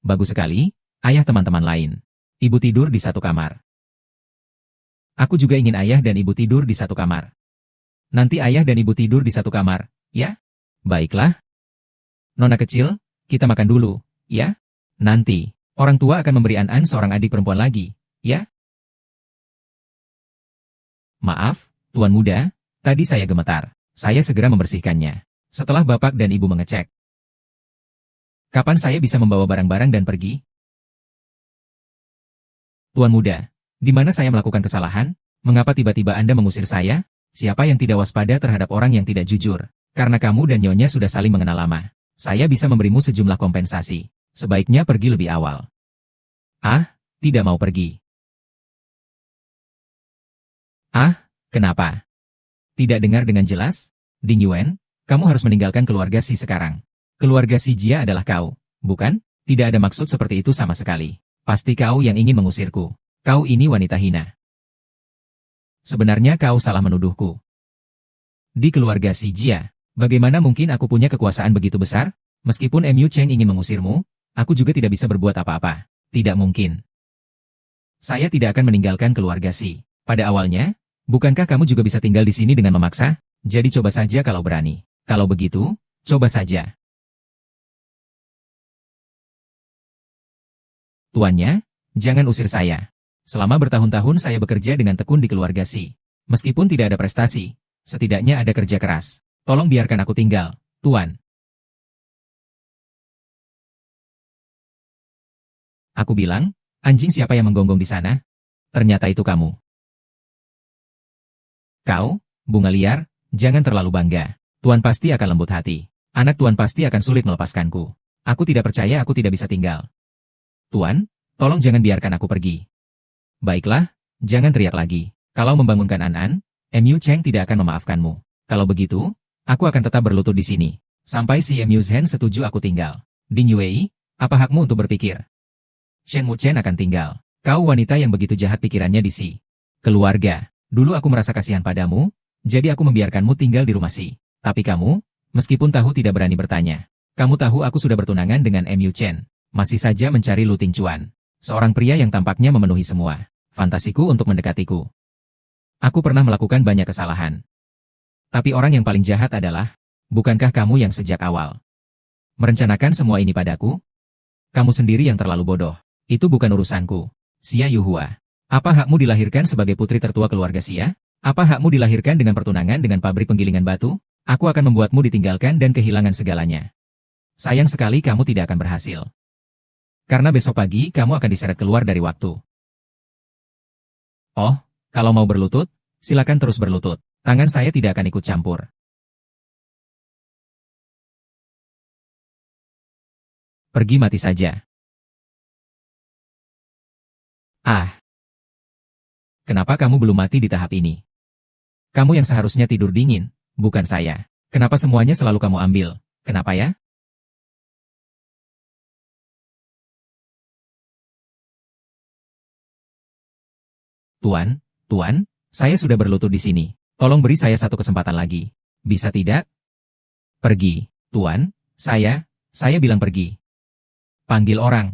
Bagus sekali, ayah teman-teman lain. Ibu tidur di satu kamar. Aku juga ingin ayah dan ibu tidur di satu kamar. Nanti ayah dan ibu tidur di satu kamar, ya? Baiklah. Nona kecil, kita makan dulu, ya? Nanti, orang tua akan memberi An-An seorang adik perempuan lagi, ya? Maaf, Tuan Muda, tadi saya gemetar. Saya segera membersihkannya. Setelah bapak dan ibu mengecek. Kapan saya bisa membawa barang-barang dan pergi? Tuan Muda, di mana saya melakukan kesalahan? Mengapa tiba-tiba Anda mengusir saya? Siapa yang tidak waspada terhadap orang yang tidak jujur? Karena kamu dan Nyonya sudah saling mengenal lama. Saya bisa memberimu sejumlah kompensasi. Sebaiknya pergi lebih awal. Tidak mau pergi. Kenapa? Tidak dengar dengan jelas? Ding Yuan, kamu harus meninggalkan keluarga Si sekarang. Keluarga Si Jia adalah kau, bukan? Tidak ada maksud seperti itu sama sekali. Pasti kau yang ingin mengusirku. Kau ini wanita hina. Sebenarnya kau salah menuduhku. Di keluarga Si Jia, bagaimana mungkin aku punya kekuasaan begitu besar? Meskipun Mu Cheng ingin mengusirmu, aku juga tidak bisa berbuat apa-apa. Tidak mungkin. Saya tidak akan meninggalkan keluarga Si. Pada awalnya, bukankah kamu juga bisa tinggal di sini dengan memaksa? Jadi coba saja kalau berani. Kalau begitu, coba saja. Tuannya, jangan usir saya. Selama bertahun-tahun saya bekerja dengan tekun di keluarga Si. Meskipun tidak ada prestasi, setidaknya ada kerja keras. Tolong biarkan aku tinggal, Tuan. Aku bilang, anjing siapa yang menggonggong di sana? Ternyata itu kamu. Kau, bunga liar, jangan terlalu bangga. Tuan pasti akan lembut hati. Anak Tuan pasti akan sulit melepaskanku. Aku tidak percaya aku tidak bisa tinggal. Tuan, tolong jangan biarkan aku pergi. Baiklah, jangan teriak lagi. Kalau membangunkan An-An, Mu Cheng tidak akan memaafkanmu. Kalau begitu, aku akan tetap berlutut di sini. Sampai si Mu Zhen setuju aku tinggal. Ding Yue, apa hakmu untuk berpikir? Shen Mu Chen akan tinggal. Kau wanita yang begitu jahat pikirannya di si keluarga. Dulu aku merasa kasihan padamu, jadi aku membiarkanmu tinggal di rumah si. Tapi kamu, meskipun tahu tidak berani bertanya. Kamu tahu aku sudah bertunangan dengan Mu Chen. Masih saja mencari Lu Tingchuan. Seorang pria yang tampaknya memenuhi semua fantasiku untuk mendekatiku. Aku pernah melakukan banyak kesalahan. Tapi orang yang paling jahat adalah, bukankah kamu yang sejak awal merencanakan semua ini padaku? Kamu sendiri yang terlalu bodoh. Itu bukan urusanku. Xia Yuhua. Apa hakmu dilahirkan sebagai putri tertua keluarga Xia? Apa hakmu dilahirkan dengan pertunangan dengan pabrik penggilingan batu? Aku akan membuatmu ditinggalkan dan kehilangan segalanya. Sayang sekali kamu tidak akan berhasil. Karena besok pagi kamu akan diseret keluar dari waktu. Oh, kalau mau berlutut, silakan terus berlutut. Tangan saya tidak akan ikut campur. Pergi mati saja. Ah. Kenapa kamu belum mati di tahap ini? Kamu yang seharusnya tidur dingin, bukan saya. Kenapa semuanya selalu kamu ambil? Kenapa ya? Tuan, saya sudah berlutut di sini. Tolong beri saya satu kesempatan lagi. Bisa tidak? Pergi. Tuan, saya bilang pergi. Panggil orang.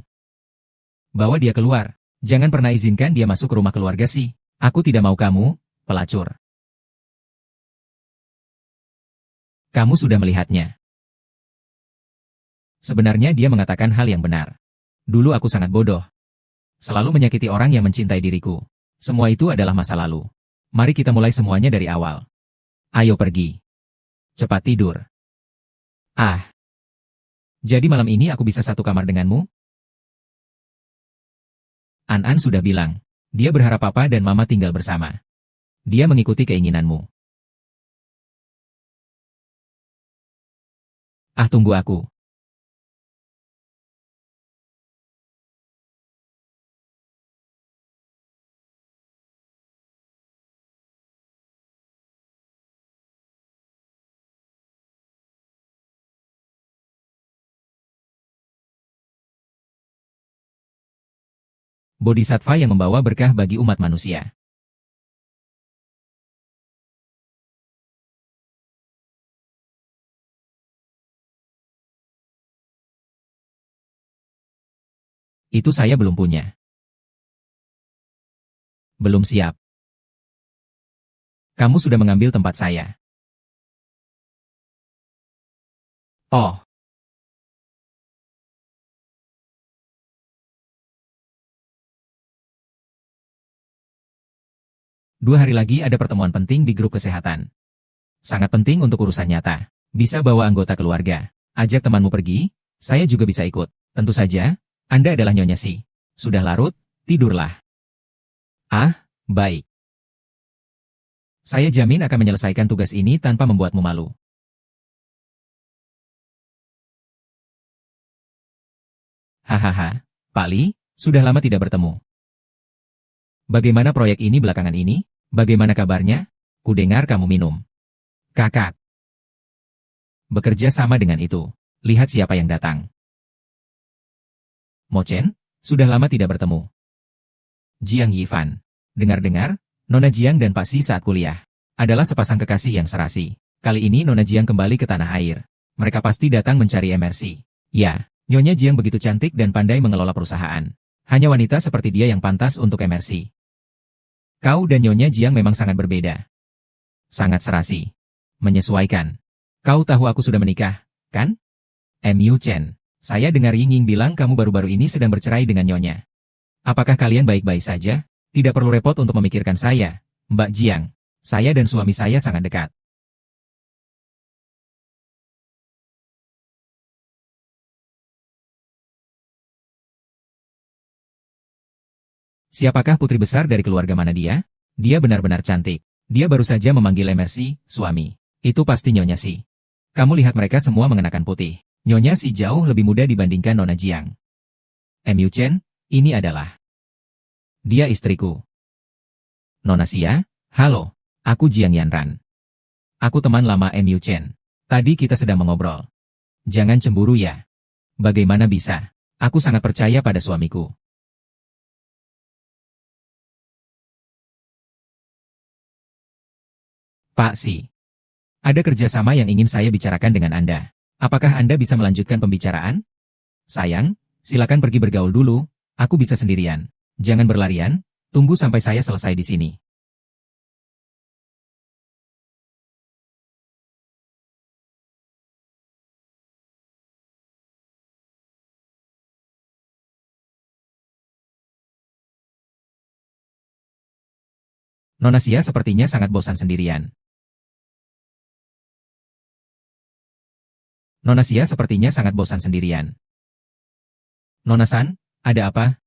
Bawa dia keluar. Jangan pernah izinkan dia masuk ke rumah keluarga sih. Aku tidak mau kamu, pelacur. Kamu sudah melihatnya. Sebenarnya dia mengatakan hal yang benar. Dulu aku sangat bodoh. Selalu menyakiti orang yang mencintai diriku. Semua itu adalah masa lalu. Mari kita mulai semuanya dari awal. Ayo pergi. Cepat tidur. Ah. Jadi malam ini aku bisa satu kamar denganmu? An-An sudah bilang. Dia berharap papa dan mama tinggal bersama. Dia mengikuti keinginanmu. Ah, tunggu aku. Bodhisattva yang membawa berkah bagi umat manusia. Itu saya belum punya. Belum siap. Kamu sudah mengambil tempat saya. Oh. Dua hari lagi ada pertemuan penting di grup kesehatan. Sangat penting untuk urusan nyata. Bisa bawa anggota keluarga. Ajak temanmu pergi, saya juga bisa ikut. Tentu saja, Anda adalah Nyonya Si. Sudah larut, tidurlah. Ah, baik. Saya jamin akan menyelesaikan tugas ini tanpa membuatmu malu. Hahaha, Pak Li, sudah lama tidak bertemu. Bagaimana proyek ini belakangan ini? Bagaimana kabarnya? Kudengar kamu minum. Kakak. Bekerja sama dengan itu. Lihat siapa yang datang. Mo Chen, sudah lama tidak bertemu. Jiang Yifan. Dengar-dengar, Nona Jiang dan Pak Si saat kuliah adalah sepasang kekasih yang serasi. Kali ini Nona Jiang kembali ke tanah air. Mereka pasti datang mencari MRC. Ya, Nyonya Jiang begitu cantik dan pandai mengelola perusahaan. Hanya wanita seperti dia yang pantas untuk MRC. Kau dan Nyonya Jiang memang sangat berbeda. Sangat serasi. Menyesuaikan. Kau tahu aku sudah menikah, kan? Mu Chen. Saya dengar Ying Ying bilang kamu baru-baru ini sedang bercerai dengan Nyonya. Apakah kalian baik-baik saja? Tidak perlu repot untuk memikirkan saya, Mbak Jiang. Saya dan suami saya sangat dekat. Siapakah putri besar dari keluarga mana dia? Dia benar-benar cantik. Dia baru saja memanggil Emersi, suami. Itu pasti Nyonya Si. Kamu lihat mereka semua mengenakan putih. Nyonya Si jauh lebih muda dibandingkan Nona Jiang. Yu Chen, ini adalah dia istriku. Nona Xia, halo. Aku Jiang Yanran. Aku teman lama Yu Chen. Tadi kita sedang mengobrol. Jangan cemburu ya. Bagaimana bisa? Aku sangat percaya pada suamiku. Pak Si, ada kerjasama yang ingin saya bicarakan dengan Anda. Apakah Anda bisa melanjutkan pembicaraan? Sayang, silakan pergi bergaul dulu, aku bisa sendirian. Jangan berlarian, tunggu sampai saya selesai di sini. Nona Xia sepertinya sangat bosan sendirian. Nona Xia sepertinya sangat bosan sendirian. Nona San, ada apa?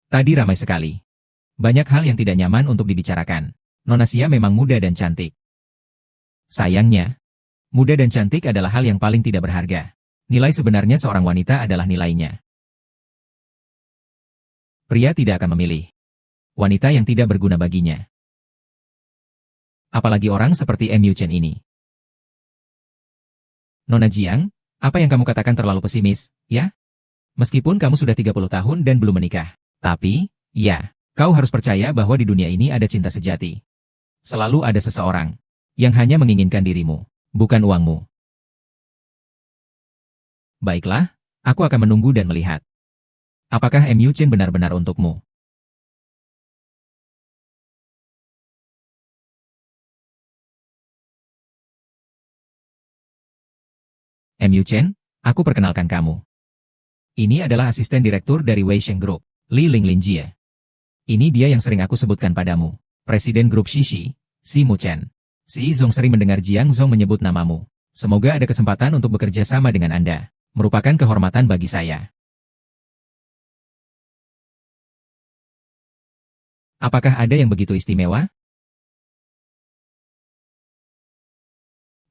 Tadi ramai sekali. Banyak hal yang tidak nyaman untuk dibicarakan. Nona Xia memang muda dan cantik. Sayangnya, muda dan cantik adalah hal yang paling tidak berharga. Nilai sebenarnya seorang wanita adalah nilainya. Pria tidak akan memilih wanita yang tidak berguna baginya. Apalagi orang seperti Yu Chen ini. Nona Jiang, apa yang kamu katakan terlalu pesimis, ya? Meskipun kamu sudah 30 tahun dan belum menikah. Tapi, ya, kau harus percaya bahwa di dunia ini ada cinta sejati. Selalu ada seseorang yang hanya menginginkan dirimu, bukan uangmu. Baiklah, aku akan menunggu dan melihat. Apakah Yu Chen benar-benar untukmu? Yu Chen, aku perkenalkan kamu. Ini adalah asisten direktur dari Weisheng Group, Li Lingjie. Ini dia yang sering aku sebutkan padamu. Presiden grup Shishi, Si Mu Chen. Si Zong sering mendengar Jiang Zong menyebut namamu. Semoga ada kesempatan untuk bekerja sama dengan Anda. Merupakan kehormatan bagi saya. Apakah ada yang begitu istimewa?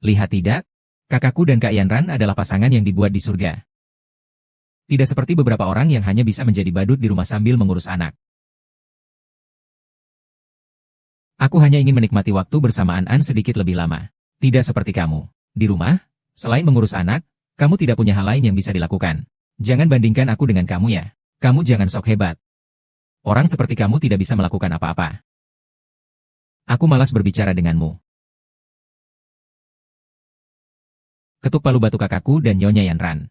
Lihat tidak, kakakku dan Kak Yanran adalah pasangan yang dibuat di surga. Tidak seperti beberapa orang yang hanya bisa menjadi badut di rumah sambil mengurus anak. Aku hanya ingin menikmati waktu bersama An sedikit lebih lama. Tidak seperti kamu. Di rumah, selain mengurus anak, kamu tidak punya hal lain yang bisa dilakukan. Jangan bandingkan aku dengan kamu ya. Kamu jangan sok hebat. Orang seperti kamu tidak bisa melakukan apa-apa. Aku malas berbicara denganmu. Ketuk palu batu kakakku dan Nyonya Yanran.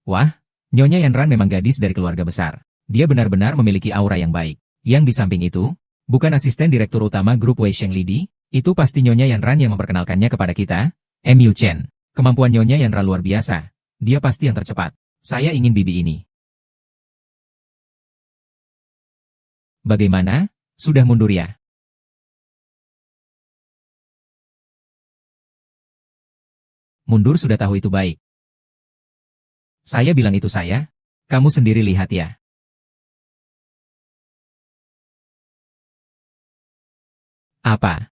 Wah, Nyonya Yanran memang gadis dari keluarga besar. Dia benar-benar memiliki aura yang baik. Yang di samping itu, bukan asisten direktur utama grup Weisheng Lidi, itu pasti Nyonya Yanran yang memperkenalkannya kepada kita, Yu Chen. Kemampuan Nyonya Yanran luar biasa. Dia pasti yang tercepat. Saya ingin bibi ini. Bagaimana? Sudah mundur ya? Mundur sudah tahu itu baik. Saya bilang itu saya. Kamu sendiri lihat ya. Apa?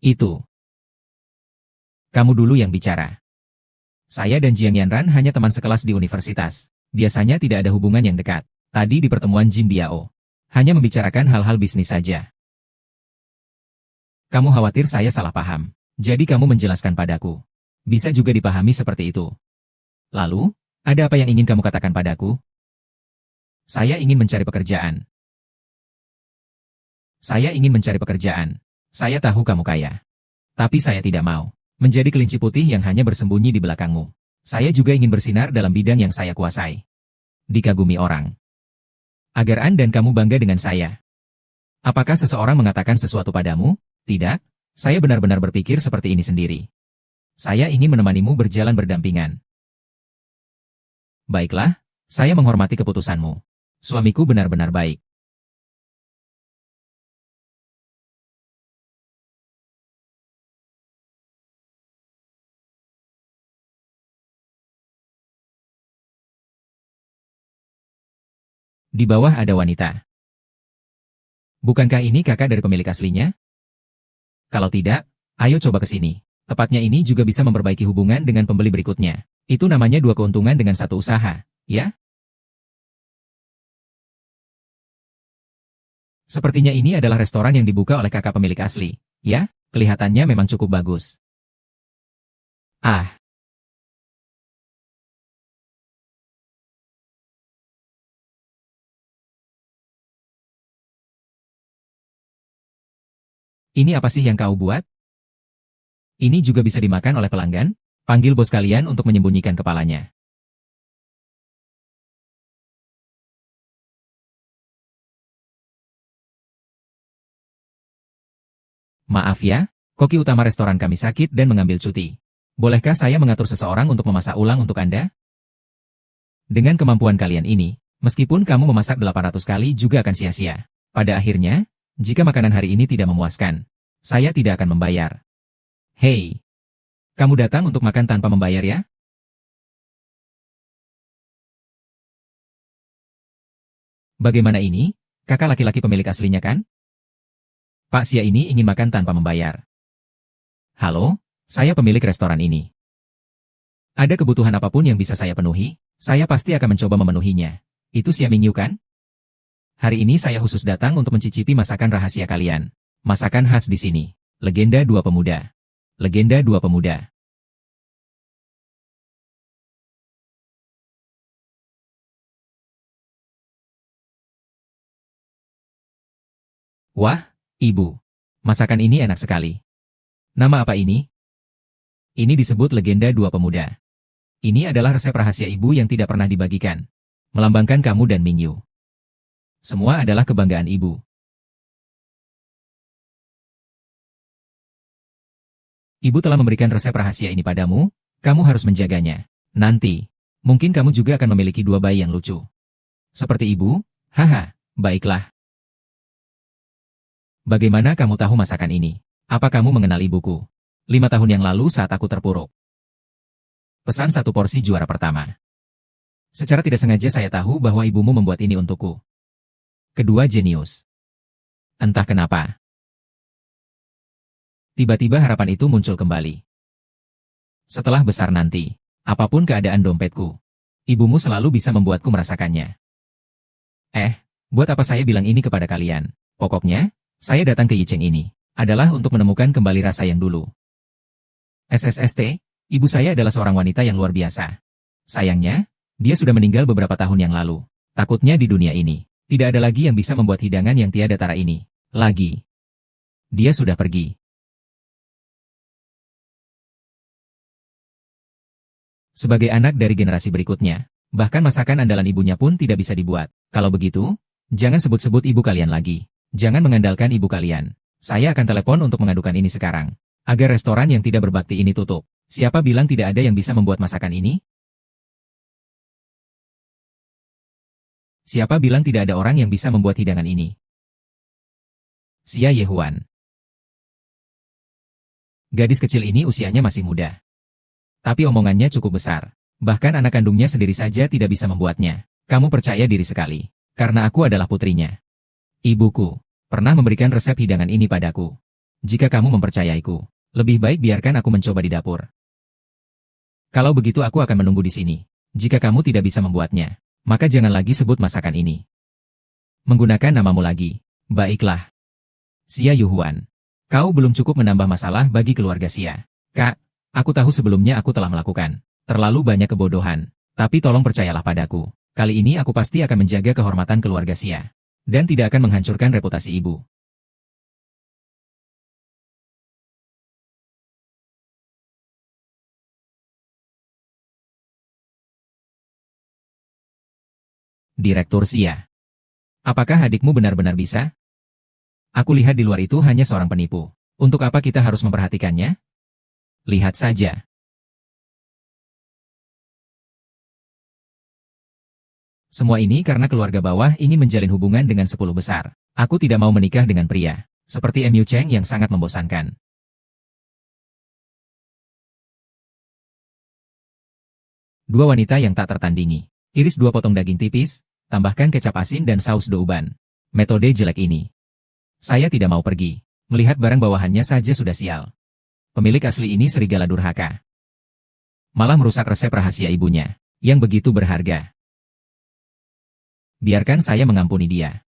Itu. Kamu dulu yang bicara. Saya dan Jiang Yanran hanya teman sekelas di universitas. Biasanya tidak ada hubungan yang dekat. Tadi di pertemuan Jin Biao. Hanya membicarakan hal-hal bisnis saja. Kamu khawatir saya salah paham. Jadi kamu menjelaskan padaku. Bisa juga dipahami seperti itu. Lalu, ada apa yang ingin kamu katakan padaku? Saya ingin mencari pekerjaan. Saya ingin mencari pekerjaan. Saya tahu kamu kaya. Tapi saya tidak mau menjadi kelinci putih yang hanya bersembunyi di belakangmu. Saya juga ingin bersinar dalam bidang yang saya kuasai. Dikagumi orang. Agar An dan kamu bangga dengan saya. Apakah seseorang mengatakan sesuatu padamu? Tidak, saya benar-benar berpikir seperti ini sendiri. Saya ingin menemanimu berjalan berdampingan. Baiklah, saya menghormati keputusanmu. Suamiku benar-benar baik. Di bawah ada wanita. Bukankah ini kakak dari pemilik aslinya? Kalau tidak, ayo coba ke sini. Tepatnya ini juga bisa memperbaiki hubungan dengan pembeli berikutnya. Itu namanya dua keuntungan dengan satu usaha, ya? Sepertinya ini adalah restoran yang dibuka oleh kakak pemilik asli. Ya, kelihatannya memang cukup bagus. Ah, ini apa sih yang kau buat? Ini juga bisa dimakan oleh pelanggan? Panggil bos kalian untuk menyembunyikan kepalanya. Maaf ya, koki utama restoran kami sakit dan mengambil cuti. Bolehkah saya mengatur seseorang untuk memasak ulang untuk Anda? Dengan kemampuan kalian ini, meskipun kamu memasak 800 kali juga akan sia-sia. Pada akhirnya, jika makanan hari ini tidak memuaskan, saya tidak akan membayar. Hei, kamu datang untuk makan tanpa membayar ya? Bagaimana ini? Kakak laki-laki pemilik aslinya kan? Pak Sia ini ingin makan tanpa membayar. Halo, saya pemilik restoran ini. Ada kebutuhan apapun yang bisa saya penuhi, saya pasti akan mencoba memenuhinya. Itu Sia Mingyu kan? Hari ini saya khusus datang untuk mencicipi masakan rahasia kalian. Masakan khas di sini. Legenda Dua Pemuda. Legenda Dua Pemuda. Wah, Ibu. Masakan ini enak sekali. Nama apa ini? Ini disebut Legenda Dua Pemuda. Ini adalah resep rahasia Ibu yang tidak pernah dibagikan. Melambangkan kamu dan Mingyu. Semua adalah kebanggaan Ibu. Ibu telah memberikan resep rahasia ini padamu, kamu harus menjaganya. Nanti, mungkin kamu juga akan memiliki dua bayi yang lucu. Seperti Ibu? Haha, baiklah. Bagaimana kamu tahu masakan ini? Apa kamu mengenal ibuku? 5 tahun yang lalu saat aku terpuruk. Pesan satu porsi juara pertama. Secara tidak sengaja saya tahu bahwa ibumu membuat ini untukku. Kedua jenius. Entah kenapa. Tiba-tiba harapan itu muncul kembali. Setelah besar nanti, apapun keadaan dompetku, ibumu selalu bisa membuatku merasakannya. Buat apa saya bilang ini kepada kalian? Pokoknya, saya datang ke Yicheng ini, adalah untuk menemukan kembali rasa yang dulu. SSST, ibu saya adalah seorang wanita yang luar biasa. Sayangnya, dia sudah meninggal beberapa tahun yang lalu. Takutnya di dunia ini, tidak ada lagi yang bisa membuat hidangan yang tiada tara ini. Lagi. Dia sudah pergi. Sebagai anak dari generasi berikutnya, bahkan masakan andalan ibunya pun tidak bisa dibuat. Kalau begitu, jangan sebut-sebut ibu kalian lagi. Jangan mengandalkan ibu kalian. Saya akan telepon untuk mengadukan ini sekarang. Agar restoran yang tidak berbakti ini tutup. Siapa bilang tidak ada yang bisa membuat masakan ini? Siapa bilang tidak ada orang yang bisa membuat hidangan ini? Xia Yehuan. Gadis kecil ini usianya masih muda. Tapi omongannya cukup besar. Bahkan anak kandungnya sendiri saja tidak bisa membuatnya. Kamu percaya diri sekali. Karena aku adalah putrinya. Ibuku pernah memberikan resep hidangan ini padaku. Jika kamu mempercayaiku, lebih baik biarkan aku mencoba di dapur. Kalau begitu aku akan menunggu di sini. Jika kamu tidak bisa membuatnya, maka jangan lagi sebut masakan ini. Menggunakan namamu lagi. Baiklah. Xia Yuhuan. Kau belum cukup menambah masalah bagi keluarga Xia. Kak, aku tahu sebelumnya aku telah melakukan terlalu banyak kebodohan. Tapi tolong percayalah padaku. Kali ini aku pasti akan menjaga kehormatan keluarga Xia. Dan tidak akan menghancurkan reputasi ibu. Direktur Xia. Apakah adikmu benar-benar bisa? Aku lihat di luar itu hanya seorang penipu. Untuk apa kita harus memperhatikannya? Lihat saja. Semua ini karena keluarga bawah ingin menjalin hubungan dengan 10 besar. Aku tidak mau menikah dengan pria seperti Mu Cheng yang sangat membosankan. Dua wanita yang tak tertandingi. Iris dua potong daging tipis, tambahkan kecap asin dan saus douban. Metode jelek ini. Saya tidak mau pergi. Melihat barang bawahannya saja sudah sial. Pemilik asli ini serigala durhaka. Malah merusak resep rahasia ibunya, yang begitu berharga. Biarkan saya mengampuni dia.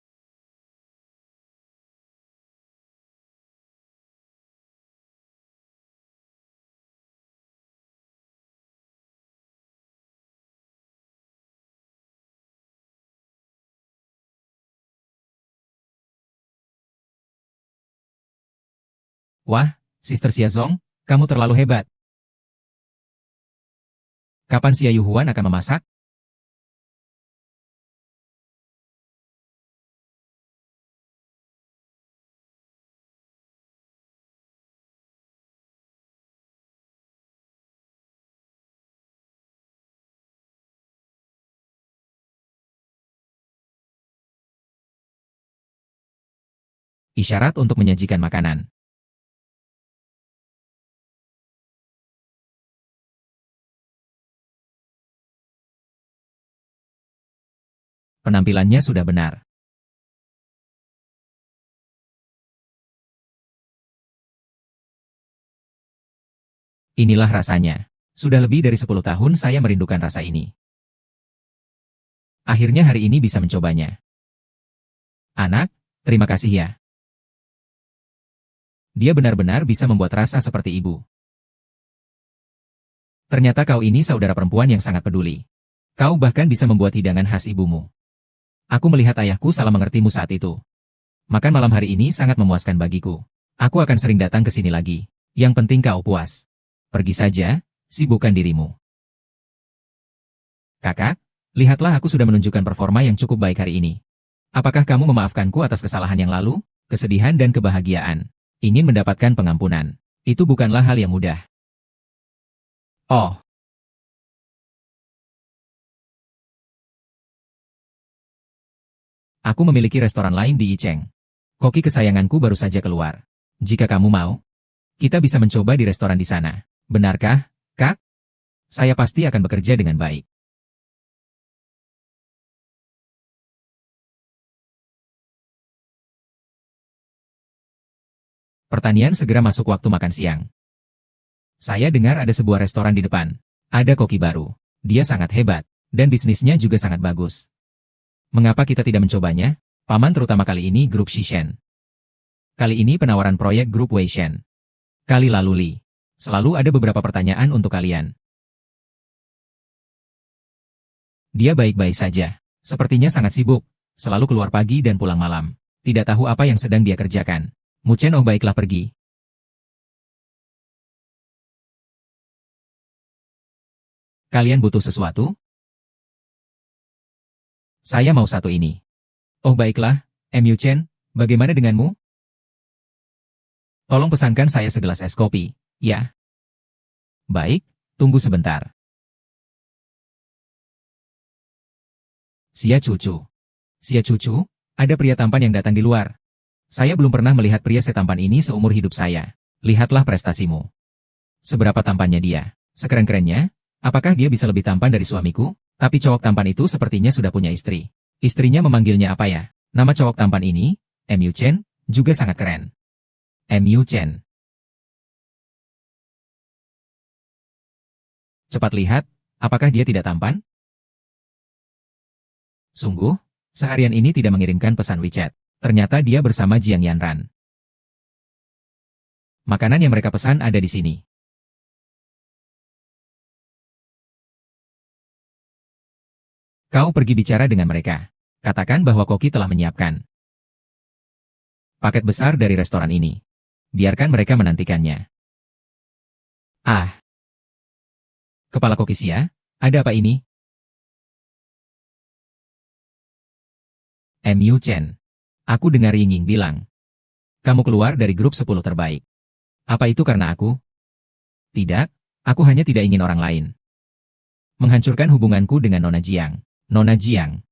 Wah, Sister Xiaozong, kamu terlalu hebat. Kapan Xia Yuhuan akan memasak? Isyarat untuk menyajikan makanan. Penampilannya sudah benar. Inilah rasanya. Sudah lebih dari 10 tahun saya merindukan rasa ini. Akhirnya hari ini bisa mencobanya. Anak, terima kasih ya. Dia benar-benar bisa membuat rasa seperti ibu. Ternyata kau ini saudara perempuan yang sangat peduli. Kau bahkan bisa membuat hidangan khas ibumu. Aku melihat ayahku salah mengertimu saat itu. Makan malam hari ini sangat memuaskan bagiku. Aku akan sering datang ke sini lagi. Yang penting kau puas. Pergi saja, sibukkan dirimu. Kakak, lihatlah aku sudah menunjukkan performa yang cukup baik hari ini. Apakah kamu memaafkanku atas kesalahan yang lalu, kesedihan dan kebahagiaan? Ingin mendapatkan pengampunan. Itu bukanlah hal yang mudah. Oh. Aku memiliki restoran lain di Yicheng. Koki kesayanganku baru saja keluar. Jika kamu mau, kita bisa mencoba di restoran di sana. Benarkah, Kak? Saya pasti akan bekerja dengan baik. Pertanian segera masuk waktu makan siang. Saya dengar ada sebuah restoran di depan. Ada koki baru. Dia sangat hebat, dan bisnisnya juga sangat bagus. Mengapa kita tidak mencobanya? Paman terutama kali ini grup Shishen. Kali ini penawaran proyek grup Weishen. Kali lalu Li. Selalu ada beberapa pertanyaan untuk kalian. Dia baik-baik saja. Sepertinya sangat sibuk. Selalu keluar pagi dan pulang malam. Tidak tahu apa yang sedang dia kerjakan. Muchen oh baiklah pergi. Kalian butuh sesuatu? Saya mau satu ini. Oh baiklah, Mu Chen, bagaimana denganmu? Tolong pesankan saya segelas es kopi, ya. Baik, tunggu sebentar. Xia Cucu. Xia Cucu, ada pria tampan yang datang di luar. Saya belum pernah melihat pria setampan ini seumur hidup saya. Lihatlah prestasimu. Seberapa tampannya dia. Sekeren-kerennya, apakah dia bisa lebih tampan dari suamiku? Tapi cowok tampan itu sepertinya sudah punya istri. Istrinya memanggilnya apa ya? Nama cowok tampan ini, Mu Chen, juga sangat keren. Mu Chen. Cepat lihat, apakah dia tidak tampan? Sungguh, seharian ini tidak mengirimkan pesan WeChat. Ternyata dia bersama Jiang Yanran. Makanan yang mereka pesan ada di sini. Kau pergi bicara dengan mereka. Katakan bahwa Koki telah menyiapkan paket besar dari restoran ini. Biarkan mereka menantikannya. Ah. Kepala Koki Xia, ada apa ini? Mu Chen. Aku dengar Ying bilang. Kamu keluar dari grup 10 terbaik. Apa itu karena aku? Tidak, aku hanya tidak ingin orang lain menghancurkan hubunganku dengan Nona Jiang. Nona Jiang.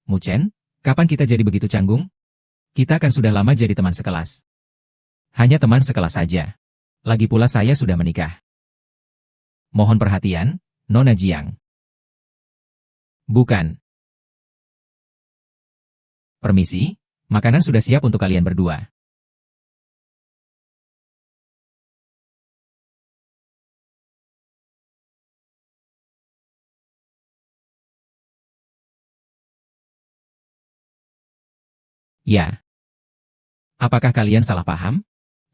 Muchen, kapan kita jadi begitu canggung? Kita kan sudah lama jadi teman sekelas. Hanya teman sekelas saja. Lagi pula saya sudah menikah. Mohon perhatian, Nona Jiang. Bukan. Permisi, makanan sudah siap untuk kalian berdua. Ya. Apakah kalian salah paham?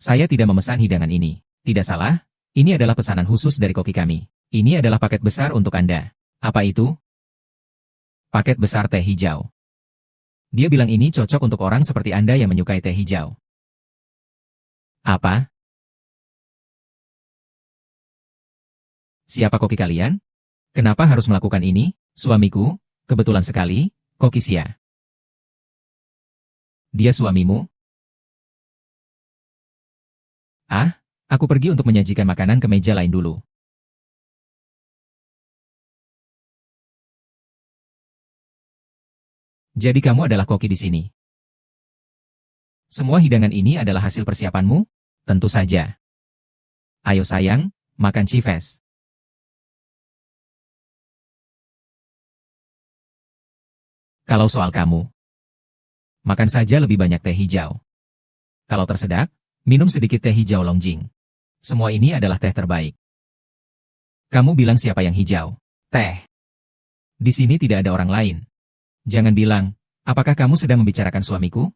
Saya tidak memesan hidangan ini. Tidak salah, ini adalah pesanan khusus dari koki kami. Ini adalah paket besar untuk Anda. Apa itu? Paket besar teh hijau. Dia bilang ini cocok untuk orang seperti Anda yang menyukai teh hijau. Apa? Siapa koki kalian? Kenapa harus melakukan ini? Suamiku, kebetulan sekali, Koki Xia. Dia suamimu? Ah, aku pergi untuk menyajikan makanan ke meja lain dulu. Jadi kamu adalah koki di sini. Semua hidangan ini adalah hasil persiapanmu? Tentu saja. Ayo sayang, makan Chives. Kalau soal kamu, makan saja lebih banyak teh hijau. Kalau tersedak, minum sedikit teh hijau Longjing. Semua ini adalah teh terbaik. Kamu bilang siapa yang hijau? Teh. Di sini tidak ada orang lain. Jangan bilang, apakah kamu sedang membicarakan suamiku?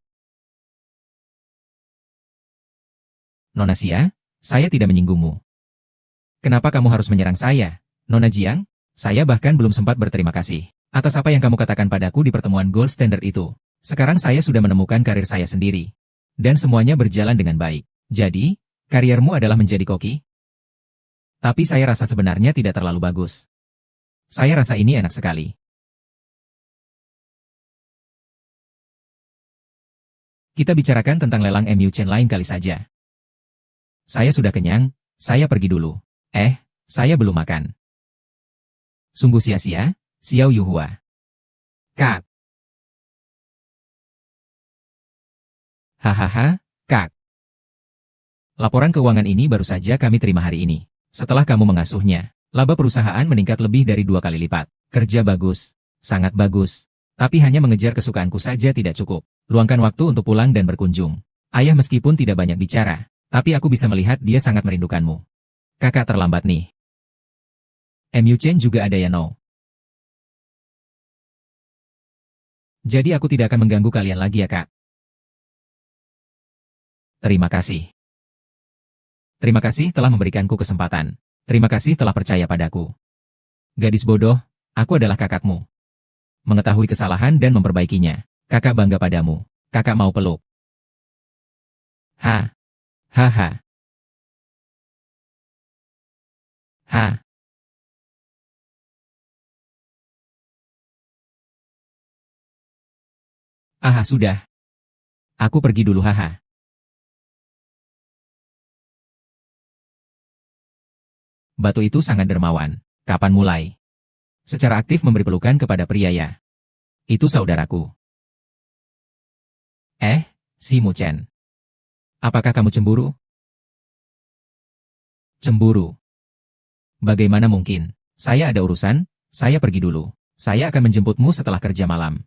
Nona Xia, saya tidak menyinggungmu. Kenapa kamu harus menyerang saya, Nona Jiang? Saya bahkan belum sempat berterima kasih atas apa yang kamu katakan padaku di pertemuan Gold Standard itu. Sekarang saya sudah menemukan karir saya sendiri. Dan semuanya berjalan dengan baik. Jadi, kariermu adalah menjadi koki? Tapi saya rasa sebenarnya tidak terlalu bagus. Saya rasa ini enak sekali. Kita bicarakan tentang lelang MU Chen lain kali saja. Saya sudah kenyang, saya pergi dulu. Saya belum makan. Sungguh sia-sia, Xiao Yuhua. Kak. Hahaha, Kak. Laporan keuangan ini baru saja kami terima hari ini. Setelah kamu mengasuhnya, laba perusahaan meningkat lebih dari 2 kali lipat. Kerja bagus, sangat bagus. Tapi hanya mengejar kesukaanku saja tidak cukup. Luangkan waktu untuk pulang dan berkunjung. Ayah meskipun tidak banyak bicara, tapi aku bisa melihat dia sangat merindukanmu. Kakak terlambat nih. MU Chen juga ada ya no. Jadi aku tidak akan mengganggu kalian lagi ya kak. Terima kasih. Terima kasih telah memberikanku kesempatan. Terima kasih telah percaya padaku. Gadis bodoh, aku adalah kakakmu. Mengetahui kesalahan dan memperbaikinya. Kakak bangga padamu. Kakak mau peluk. Ha. Haha. Ha. Aha sudah. Aku pergi dulu haha. Batu itu sangat dermawan. Kapan mulai? Secara aktif memberi pelukan kepada pria ya. Itu saudaraku. Si Mu Chen. Apakah kamu cemburu? Cemburu. Bagaimana mungkin? Saya ada urusan, saya pergi dulu. Saya akan menjemputmu setelah kerja malam.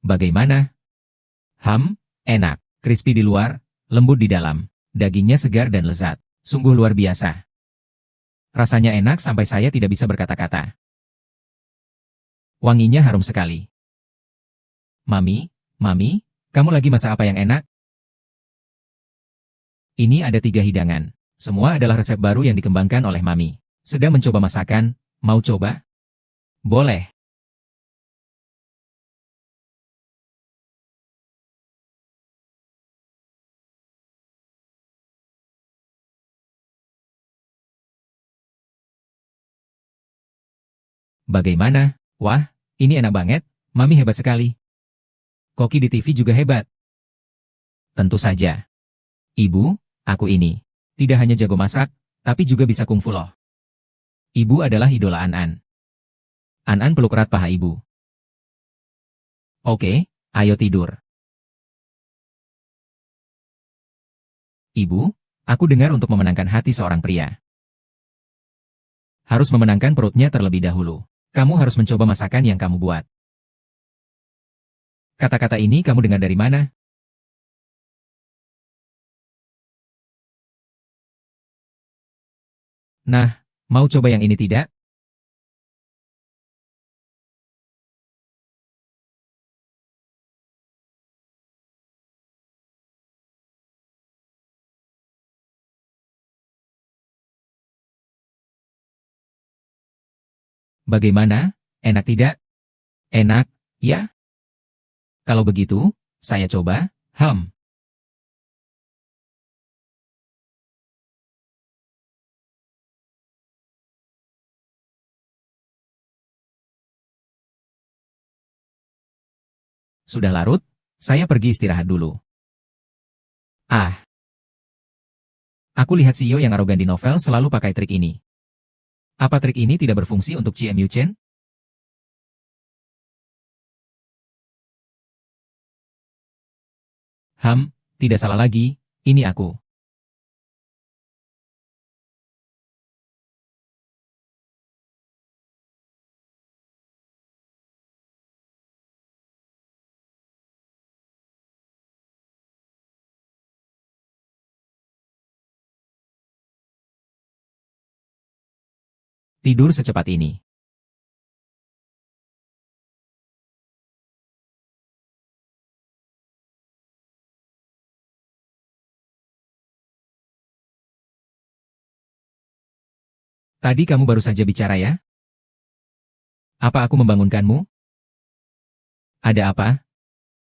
Bagaimana? Enak. Crispy di luar, lembut di dalam. Dagingnya segar dan lezat. Sungguh luar biasa. Rasanya enak sampai saya tidak bisa berkata-kata. Wanginya harum sekali. Mami, kamu lagi masak apa yang enak? Ini ada 3 hidangan. Semua adalah resep baru yang dikembangkan oleh Mami. Sedang mencoba masakan, mau coba? Boleh. Bagaimana? Wah, ini enak banget. Mami hebat sekali. Koki di TV juga hebat. Tentu saja. Ibu, aku ini tidak hanya jago masak, tapi juga bisa kungfu loh. Ibu adalah idola An-An. An-An peluk erat paha ibu. Oke, ayo tidur. Ibu, aku dengar untuk memenangkan hati seorang pria harus memenangkan perutnya terlebih dahulu. Kamu harus mencoba masakan yang kamu buat. Kata-kata ini kamu dengar dari mana? Nah, mau coba yang ini tidak? Bagaimana? Enak tidak? Enak, ya? Kalau begitu, saya coba. Sudah larut? Saya pergi istirahat dulu. Ah, aku lihat CEO yang arogan di novel selalu pakai trik ini. Apa trik ini tidak berfungsi untuk CMU Chen? Tidak salah lagi, ini aku. Tidur secepat ini. Tadi kamu baru saja bicara ya? Apa aku membangunkanmu? Ada apa?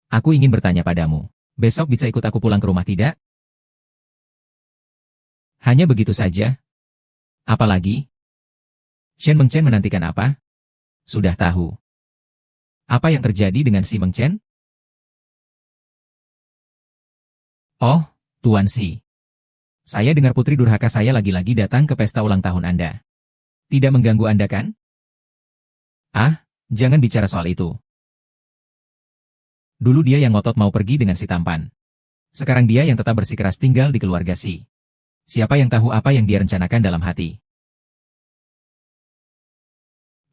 Aku ingin bertanya padamu. Besok bisa ikut aku pulang ke rumah tidak? Hanya begitu saja? Apalagi? Shen Mengchen menantikan apa? Sudah tahu. Apa yang terjadi dengan si Mengchen? Oh, Tuan Si. Saya dengar putri durhaka saya lagi-lagi datang ke pesta ulang tahun Anda. Tidak mengganggu Anda kan? Ah, jangan bicara soal itu. Dulu dia yang ngotot mau pergi dengan si tampan. Sekarang dia yang tetap bersikeras tinggal di keluarga Si. Siapa yang tahu apa yang dia rencanakan dalam hati?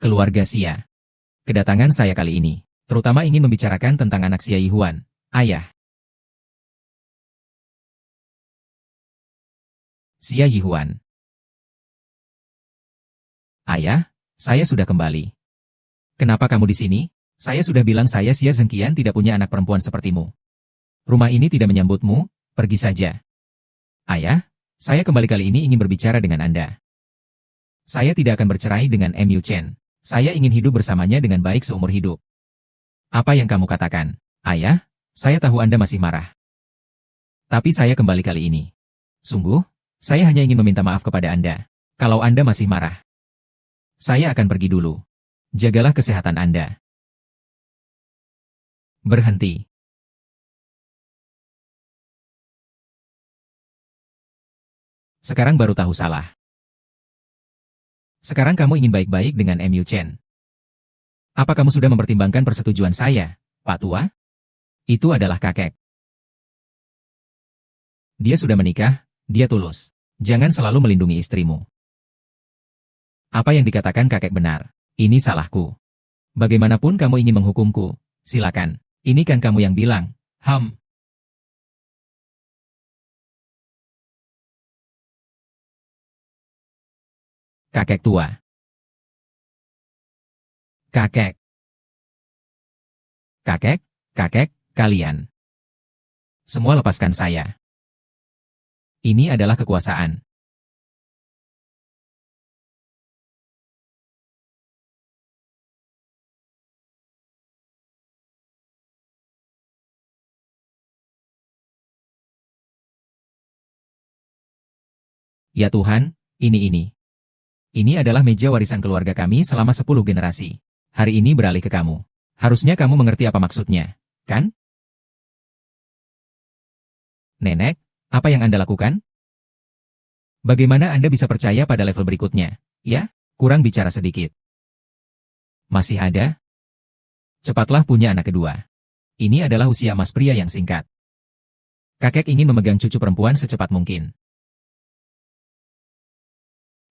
Keluarga Xia. Kedatangan saya kali ini, terutama ingin membicarakan tentang anak Xia Yihuan, ayah. Xia Yihuan. Ayah, saya sudah kembali. Kenapa kamu di sini? Saya sudah bilang saya Xia Zengqian tidak punya anak perempuan sepertimu. Rumah ini tidak menyambutmu, pergi saja. Ayah, saya kembali kali ini ingin berbicara dengan Anda. Saya tidak akan bercerai dengan Mu Chen. Saya ingin hidup bersamanya dengan baik seumur hidup. Apa yang kamu katakan? Ayah, saya tahu Anda masih marah. Tapi saya kembali kali ini. Sungguh, saya hanya ingin meminta maaf kepada Anda. Kalau Anda masih marah, saya akan pergi dulu. Jagalah kesehatan Anda. Berhenti. Sekarang baru tahu salah. Sekarang kamu ingin baik-baik dengan Mu Chen. Apa kamu sudah mempertimbangkan persetujuan saya, Pak Tua? Itu adalah kakek. Dia sudah menikah, dia tulus. Jangan selalu melindungi istrimu. Apa yang dikatakan kakek benar. Ini salahku. Bagaimanapun kamu ingin menghukumku, silakan. Ini kan kamu yang bilang. Kakek tua. Kakek. Kakek, kalian. Semua lepaskan saya. Ini adalah kekuasaan. Ya Tuhan, ini. Ini adalah meja warisan keluarga kami selama 10 generasi. Hari ini beralih ke kamu. Harusnya kamu mengerti apa maksudnya, kan? Nenek, apa yang Anda lakukan? Bagaimana Anda bisa percaya pada level berikutnya? Ya, kurang bicara sedikit. Masih ada? Cepatlah punya anak kedua. Ini adalah usia emas pria yang singkat. Kakek ingin memegang cucu perempuan secepat mungkin.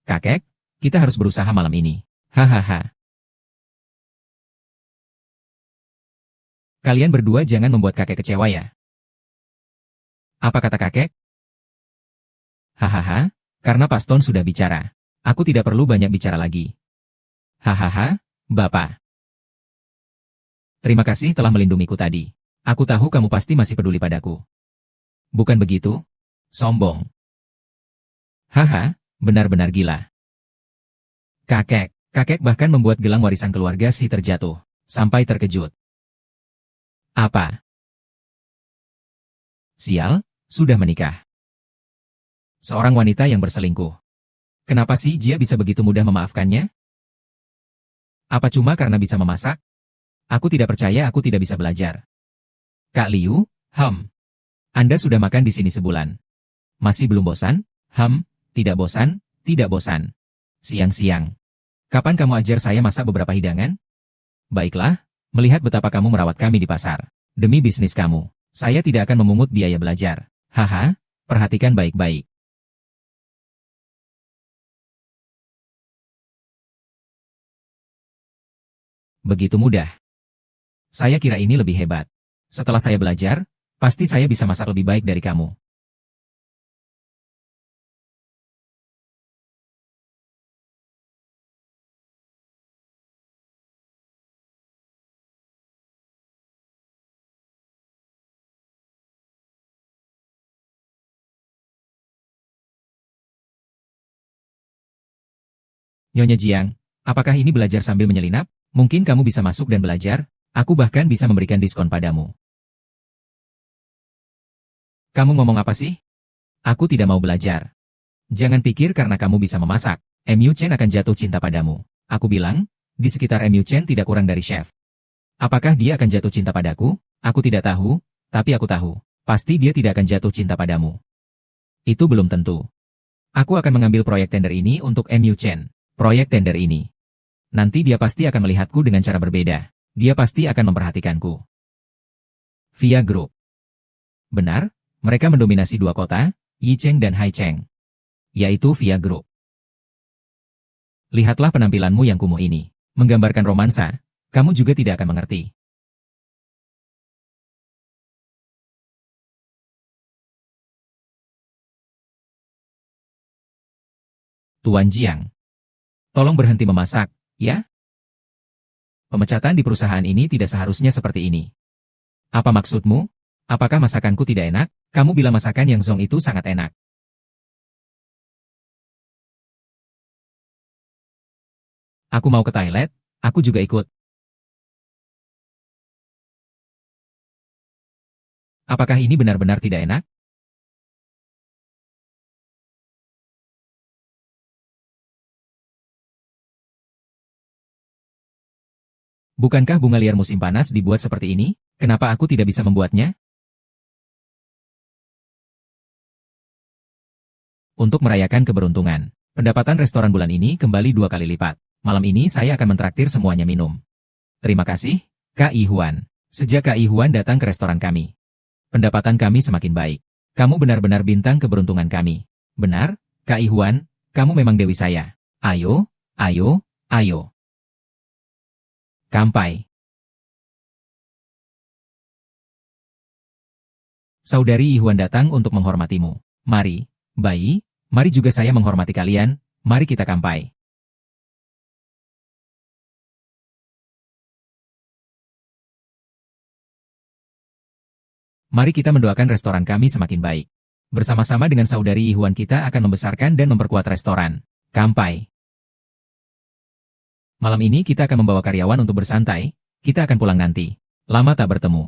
Kakek, kita harus berusaha malam ini. Hahaha. Kalian berdua jangan membuat kakek kecewa ya. Apa kata kakek? Hahaha, karena Paston sudah bicara. Aku tidak perlu banyak bicara lagi. Hahaha, Bapak. Terima kasih telah melindungiku tadi. Aku tahu kamu pasti masih peduli padaku. Bukan begitu? Sombong. Haha, benar-benar gila. Kakek bahkan membuat gelang warisan keluarga si terjatuh, sampai terkejut. Apa? Sial, sudah menikah. Seorang wanita yang berselingkuh. Kenapa sih dia bisa begitu mudah memaafkannya? Apa cuma karena bisa memasak? Aku tidak percaya aku tidak bisa belajar. Kak Liu, Anda sudah makan di sini sebulan. Masih belum bosan? Tidak bosan, tidak bosan. Siang-siang. Kapan kamu ajar saya masak beberapa hidangan? Baiklah, melihat betapa kamu merawat kami di pasar. Demi bisnis kamu, saya tidak akan memungut biaya belajar. Haha, perhatikan baik-baik. Begitu mudah. Saya kira ini lebih hebat. Setelah saya belajar, pasti saya bisa masak lebih baik dari kamu. Nyonya Jiang, apakah ini belajar sambil menyelinap? Mungkin kamu bisa masuk dan belajar, aku bahkan bisa memberikan diskon padamu. Kamu ngomong apa sih? Aku tidak mau belajar. Jangan pikir karena kamu bisa memasak, Mu Chen akan jatuh cinta padamu. Aku bilang, di sekitar Mu Chen tidak kurang dari chef. Apakah dia akan jatuh cinta padaku? Aku tidak tahu, tapi aku tahu. Pasti dia tidak akan jatuh cinta padamu. Itu belum tentu. Aku akan mengambil proyek tender ini untuk Mu Chen. Proyek tender ini. Nanti dia pasti akan melihatku dengan cara berbeda. Dia pasti akan memperhatikanku. Via Group. Benar, mereka mendominasi dua kota, Yicheng dan Haicheng. Yaitu Via Group. Lihatlah penampilanmu yang kumuh ini. Menggambarkan romansa, kamu juga tidak akan mengerti. Tuan Jiang. Tolong berhenti memasak, ya? Pemecatan di perusahaan ini tidak seharusnya seperti ini. Apa maksudmu? Apakah masakanku tidak enak? Kamu bilang masakan yang Zong itu sangat enak. Aku mau ke toilet, aku juga ikut. Apakah ini benar-benar tidak enak? Bukankah bunga liar musim panas dibuat seperti ini? Kenapa aku tidak bisa membuatnya? Untuk merayakan keberuntungan, pendapatan restoran bulan ini kembali 2 kali lipat. Malam ini saya akan mentraktir semuanya minum. Terima kasih, Kak Ihuan. Sejak Kak Ihuan datang ke restoran kami, pendapatan kami semakin baik. Kamu benar-benar bintang keberuntungan kami. Benar, Kak Ihuan, kamu memang dewi saya. Ayo, ayo, ayo. Kampai. Saudari Ihuan datang untuk menghormatimu. Mari, bayi, mari juga saya menghormati kalian, mari kita kampai. Mari kita mendoakan restoran kami semakin baik. Bersama-sama dengan saudari Ihuan kita akan membesarkan dan memperkuat restoran. Kampai. Malam ini kita akan membawa karyawan untuk bersantai, kita akan pulang nanti. Lama tak bertemu.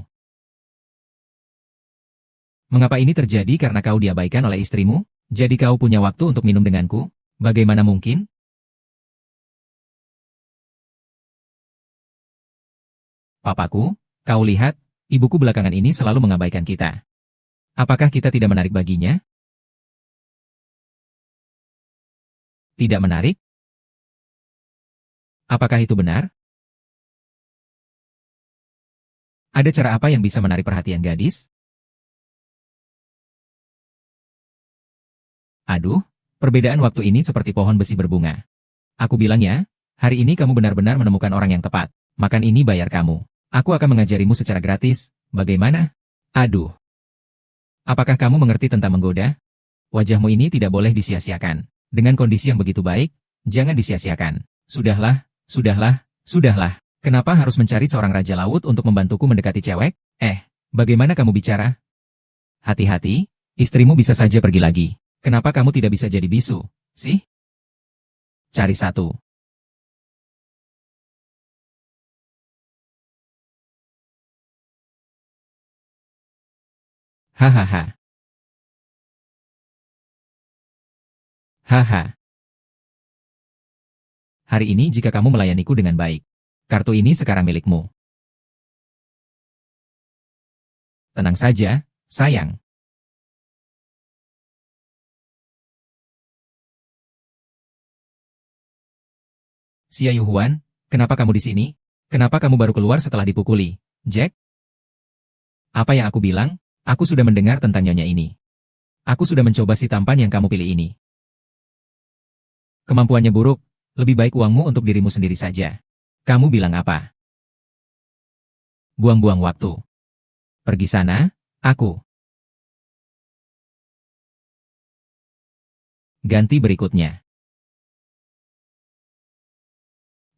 Mengapa ini terjadi karena kau diabaikan oleh istrimu? Jadi kau punya waktu untuk minum denganku? Bagaimana mungkin? Papaku, kau lihat, ibuku belakangan ini selalu mengabaikan kita. Apakah kita tidak menarik baginya? Tidak menarik? Apakah itu benar? Ada cara apa yang bisa menarik perhatian gadis? Aduh, perbedaan waktu ini seperti pohon besi berbunga. Aku bilang ya, hari ini kamu benar-benar menemukan orang yang tepat. Makan ini bayar kamu. Aku akan mengajarimu secara gratis, bagaimana? Aduh. Apakah kamu mengerti tentang menggoda? Wajahmu ini tidak boleh disia-siakan. Dengan kondisi yang begitu baik, jangan disia-siakan. Sudahlah, sudahlah, sudahlah. Kenapa harus mencari seorang raja laut untuk membantuku mendekati cewek? Bagaimana kamu bicara? Hati-hati, istrimu bisa saja pergi lagi. Kenapa kamu tidak bisa jadi bisu, sih? Cari satu. Hahaha. Haha. Hari ini jika kamu melayaniku dengan baik, kartu ini sekarang milikmu. Tenang saja, sayang. Xia Yuhuan, kenapa kamu di sini? Kenapa kamu baru keluar setelah dipukuli, Jack? Apa yang aku bilang? Aku sudah mendengar tentang nyonya ini. Aku sudah mencoba si tampan yang kamu pilih ini. Kemampuannya buruk, lebih baik uangmu untuk dirimu sendiri saja. Kamu bilang apa? Buang-buang waktu. Pergi sana, aku. Ganti berikutnya.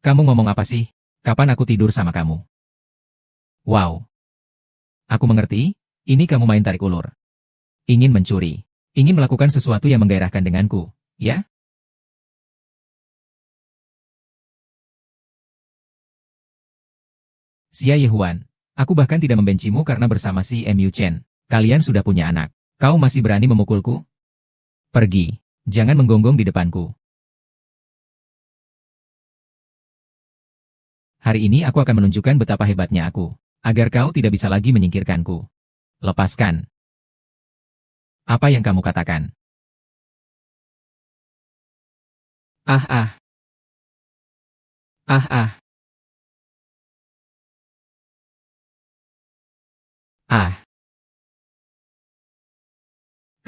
Kamu ngomong apa sih? Kapan aku tidur sama kamu? Wow. Aku mengerti, ini kamu main tarik ulur. Ingin mencuri. Ingin melakukan sesuatu yang menggairahkan denganku, ya? Xia Yehuan, aku bahkan tidak membencimu karena bersama si Mu Chen. Kalian sudah punya anak. Kau masih berani memukulku? Pergi. Jangan menggonggong di depanku. Hari ini aku akan menunjukkan betapa hebatnya aku, agar kau tidak bisa lagi menyingkirkanku. Lepaskan. Apa yang kamu katakan? Ah ah. Ah ah. Ah.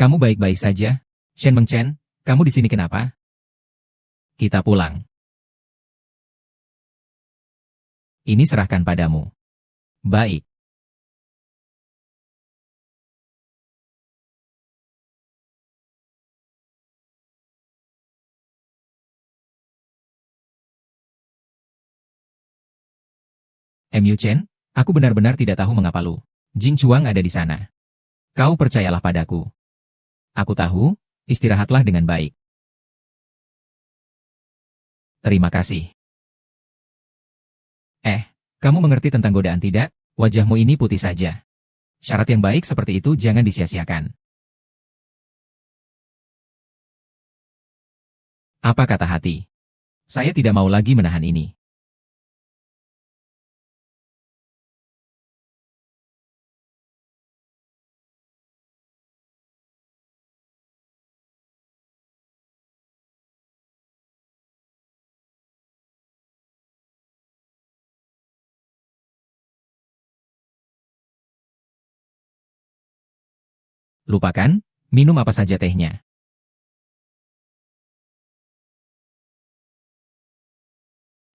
Kamu baik-baik saja? Shen Mengchen, kamu di sini kenapa? Kita pulang. Ini serahkan padamu. Baik. Mu Chen, aku benar-benar tidak tahu mengapa Lu Jing Chuang ada di sana. Kau percayalah padaku. Aku tahu, istirahatlah dengan baik. Terima kasih. Kamu mengerti tentang godaan tidak? Wajahmu ini putih saja. Syarat yang baik seperti itu jangan disia-siakan. Apa kata hati? Saya tidak mau lagi menahan ini. Lupakan, minum apa saja tehnya.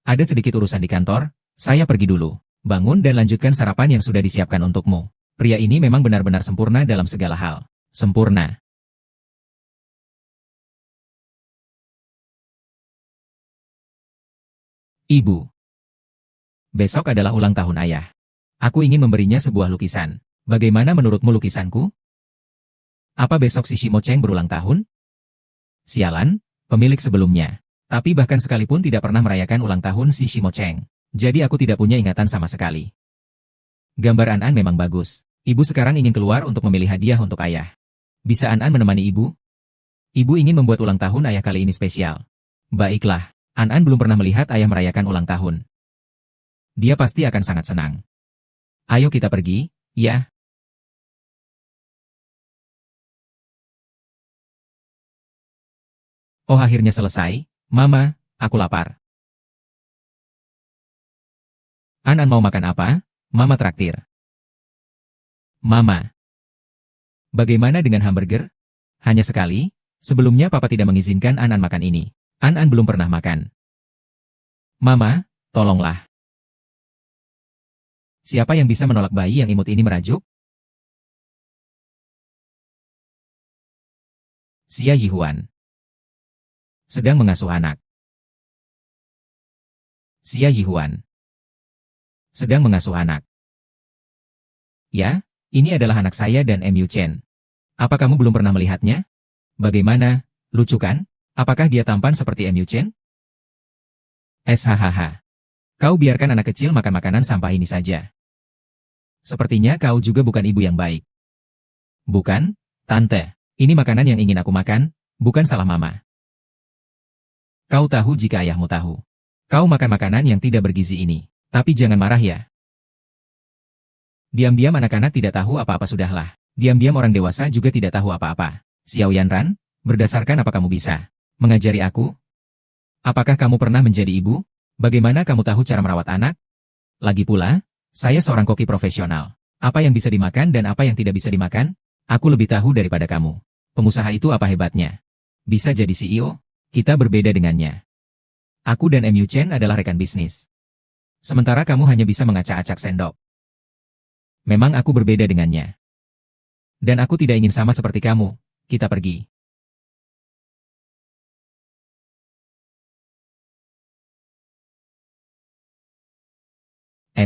Ada sedikit urusan di kantor, saya pergi dulu. Bangun dan lanjutkan sarapan yang sudah disiapkan untukmu. Pria ini memang benar-benar sempurna dalam segala hal. Sempurna. Ibu. Besok adalah ulang tahun ayah. Aku ingin memberinya sebuah lukisan. Bagaimana menurutmu lukisanku? Apa besok si Shimo Cheng berulang tahun? Sialan, pemilik sebelumnya. Tapi bahkan sekalipun tidak pernah merayakan ulang tahun si Shimo Cheng. Jadi aku tidak punya ingatan sama sekali. Gambar An-An memang bagus. Ibu sekarang ingin keluar untuk memilih hadiah untuk ayah. Bisa An-An menemani ibu? Ibu ingin membuat ulang tahun ayah kali ini spesial. Baiklah, An-An belum pernah melihat ayah merayakan ulang tahun. Dia pasti akan sangat senang. Ayo kita pergi, ya. Oh akhirnya selesai, Mama, aku lapar. An-An mau makan apa? Mama traktir. Mama. Bagaimana dengan hamburger? Hanya sekali, sebelumnya Papa tidak mengizinkan An-An makan ini. An-An belum pernah makan. Mama, tolonglah. Siapa yang bisa menolak bayi yang imut ini merajuk? Xia Yihuan. Sedang mengasuh anak. Xia Yihuan. Sedang mengasuh anak. Ya, ini adalah anak saya dan Mu Chen. Apa kamu belum pernah melihatnya? Bagaimana, lucu kan? Apakah dia tampan seperti Mu Chen? SHHH. Kau biarkan anak kecil makan makanan sampah ini saja. Sepertinya kau juga bukan ibu yang baik. Bukan, Tante. Ini makanan yang ingin aku makan, bukan salah Mama. Kau tahu jika ayahmu tahu. Kau makan makanan yang tidak bergizi ini. Tapi jangan marah ya. Diam-diam anak-anak tidak tahu apa-apa sudahlah. Diam-diam orang dewasa juga tidak tahu apa-apa. Xiao Yanran, berdasarkan apa kamu bisa mengajari aku? Apakah kamu pernah menjadi ibu? Bagaimana kamu tahu cara merawat anak? Lagi pula, saya seorang koki profesional. Apa yang bisa dimakan dan apa yang tidak bisa dimakan? Aku lebih tahu daripada kamu. Pengusaha itu apa hebatnya? Bisa jadi CEO? Kita berbeda dengannya. Aku dan Mu Chen adalah rekan bisnis. Sementara kamu hanya bisa mengacak-acak sendok. Memang aku berbeda dengannya. Dan aku tidak ingin sama seperti kamu. Kita pergi.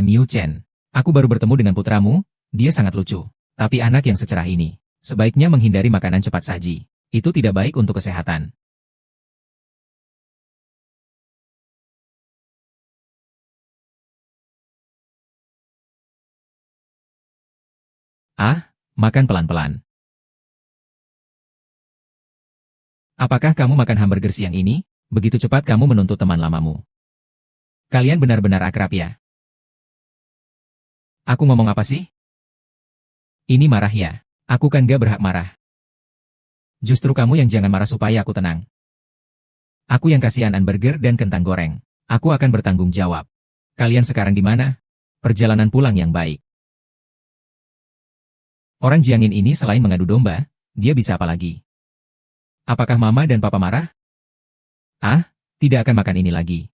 Mu Chen. Aku baru bertemu dengan putramu, dia sangat lucu. Tapi anak yang secerah ini, sebaiknya menghindari makanan cepat saji. Itu tidak baik untuk kesehatan. Ah, makan pelan-pelan. Apakah kamu makan hamburger siang ini? Begitu cepat kamu menuntut teman lamamu. Kalian benar-benar akrab ya? Aku ngomong apa sih? Ini marah ya? Aku kan gak berhak marah. Justru kamu yang jangan marah supaya aku tenang. Aku yang kasihan hamburger dan kentang goreng. Aku akan bertanggung jawab. Kalian sekarang di mana? Perjalanan pulang yang baik. Orang Jiangin ini selain mengadu domba, dia bisa apa lagi? Apakah Mama dan Papa marah? Ah, tidak akan makan ini lagi.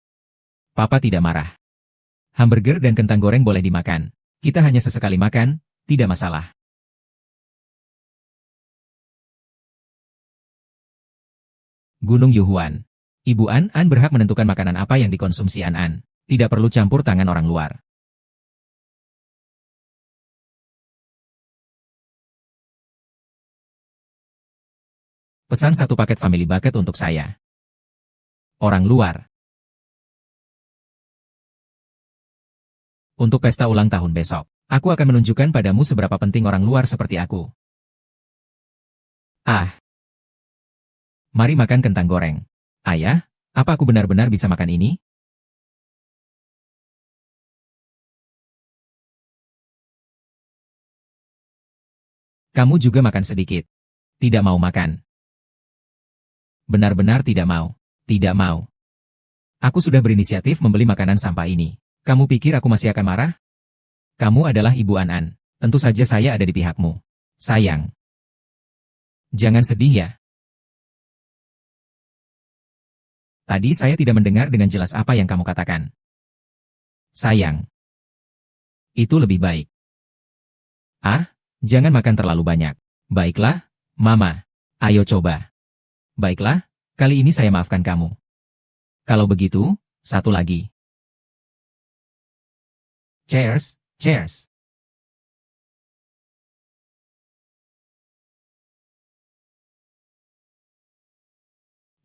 Papa tidak marah. Hamburger dan kentang goreng boleh dimakan. Kita hanya sesekali makan, tidak masalah. Gunung Yuhuan. Ibu An berhak menentukan makanan apa yang dikonsumsi An. Tidak perlu campur tangan orang luar. Pesan satu paket family bucket untuk saya. Orang luar. Untuk pesta ulang tahun besok, aku akan menunjukkan padamu seberapa penting orang luar seperti aku. Ah. Mari makan kentang goreng. Ayah, apa aku benar-benar bisa makan ini? Kamu juga makan sedikit. Tidak mau makan. Benar-benar tidak mau. Tidak mau. Aku sudah berinisiatif membeli makanan sampah ini. Kamu pikir aku masih akan marah? Kamu adalah ibu An. Tentu saja saya ada di pihakmu. Sayang. Jangan sedih ya. Tadi saya tidak mendengar dengan jelas apa yang kamu katakan. Sayang. Itu lebih baik. Ah, jangan makan terlalu banyak. Baiklah, Mama. Ayo coba. Baiklah, kali ini saya maafkan kamu. Kalau begitu, satu lagi. Cheers, cheers.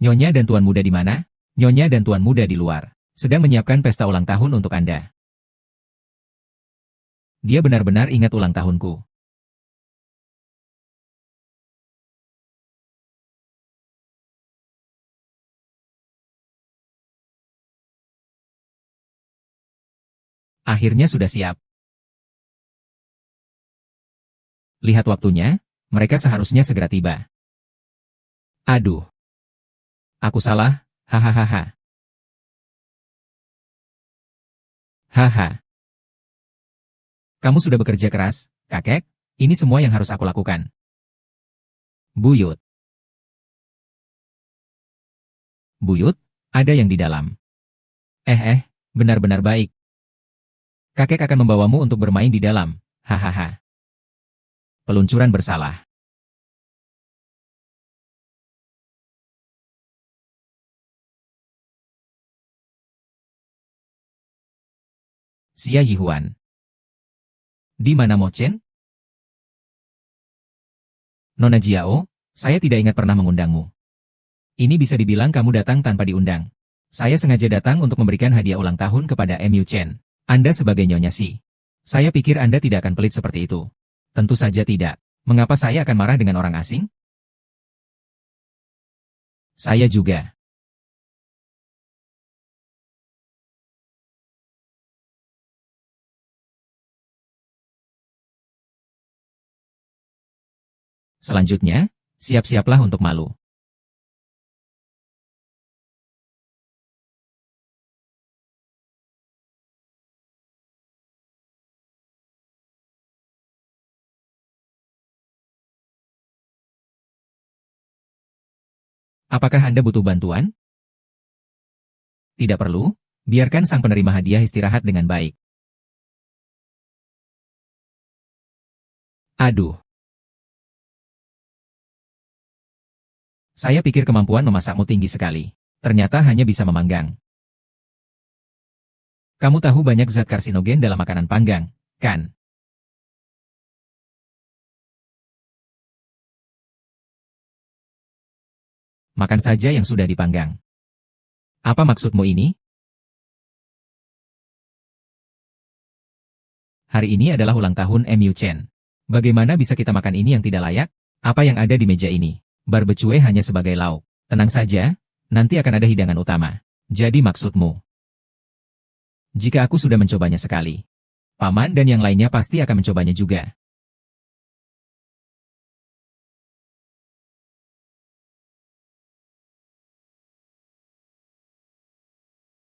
Nyonya dan Tuan Muda di mana? Nyonya dan Tuan Muda di luar. Sedang menyiapkan pesta ulang tahun untuk Anda. Dia benar-benar ingat ulang tahunku. Akhirnya sudah siap. Lihat waktunya, mereka seharusnya segera tiba. Aduh. Aku salah, hahaha. Haha. Kamu sudah bekerja keras, kakek, ini semua yang harus aku lakukan. Buyut. Buyut, ada yang di dalam. Benar-benar baik. Kakek akan membawamu untuk bermain di dalam. Hahaha. Peluncuran bersalah. Xia Yihuan. Di mana Mo Chen? Nona Jiao, saya tidak ingat pernah mengundangmu. Ini bisa dibilang kamu datang tanpa diundang. Saya sengaja datang untuk memberikan hadiah ulang tahun kepada Mu Chen. Anda sebagai Nyonya Si. Saya pikir Anda tidak akan pelit seperti itu. Tentu saja tidak. Mengapa saya akan marah dengan orang asing? Saya juga. Selanjutnya, siap-siaplah untuk malu. Apakah Anda butuh bantuan? Tidak perlu, biarkan sang penerima hadiah istirahat dengan baik. Aduh, saya pikir kemampuan memasakmu tinggi sekali. Ternyata hanya bisa memanggang. Kamu tahu banyak zat karsinogen dalam makanan panggang, kan? Makan saja yang sudah dipanggang. Apa maksudmu ini? Hari ini adalah ulang tahun Mu Chen. Bagaimana bisa kita makan ini yang tidak layak? Apa yang ada di meja ini? Barbecue hanya sebagai lauk. Tenang saja, nanti akan ada hidangan utama. Jadi maksudmu? Jika aku sudah mencobanya sekali, Paman dan yang lainnya pasti akan mencobanya juga.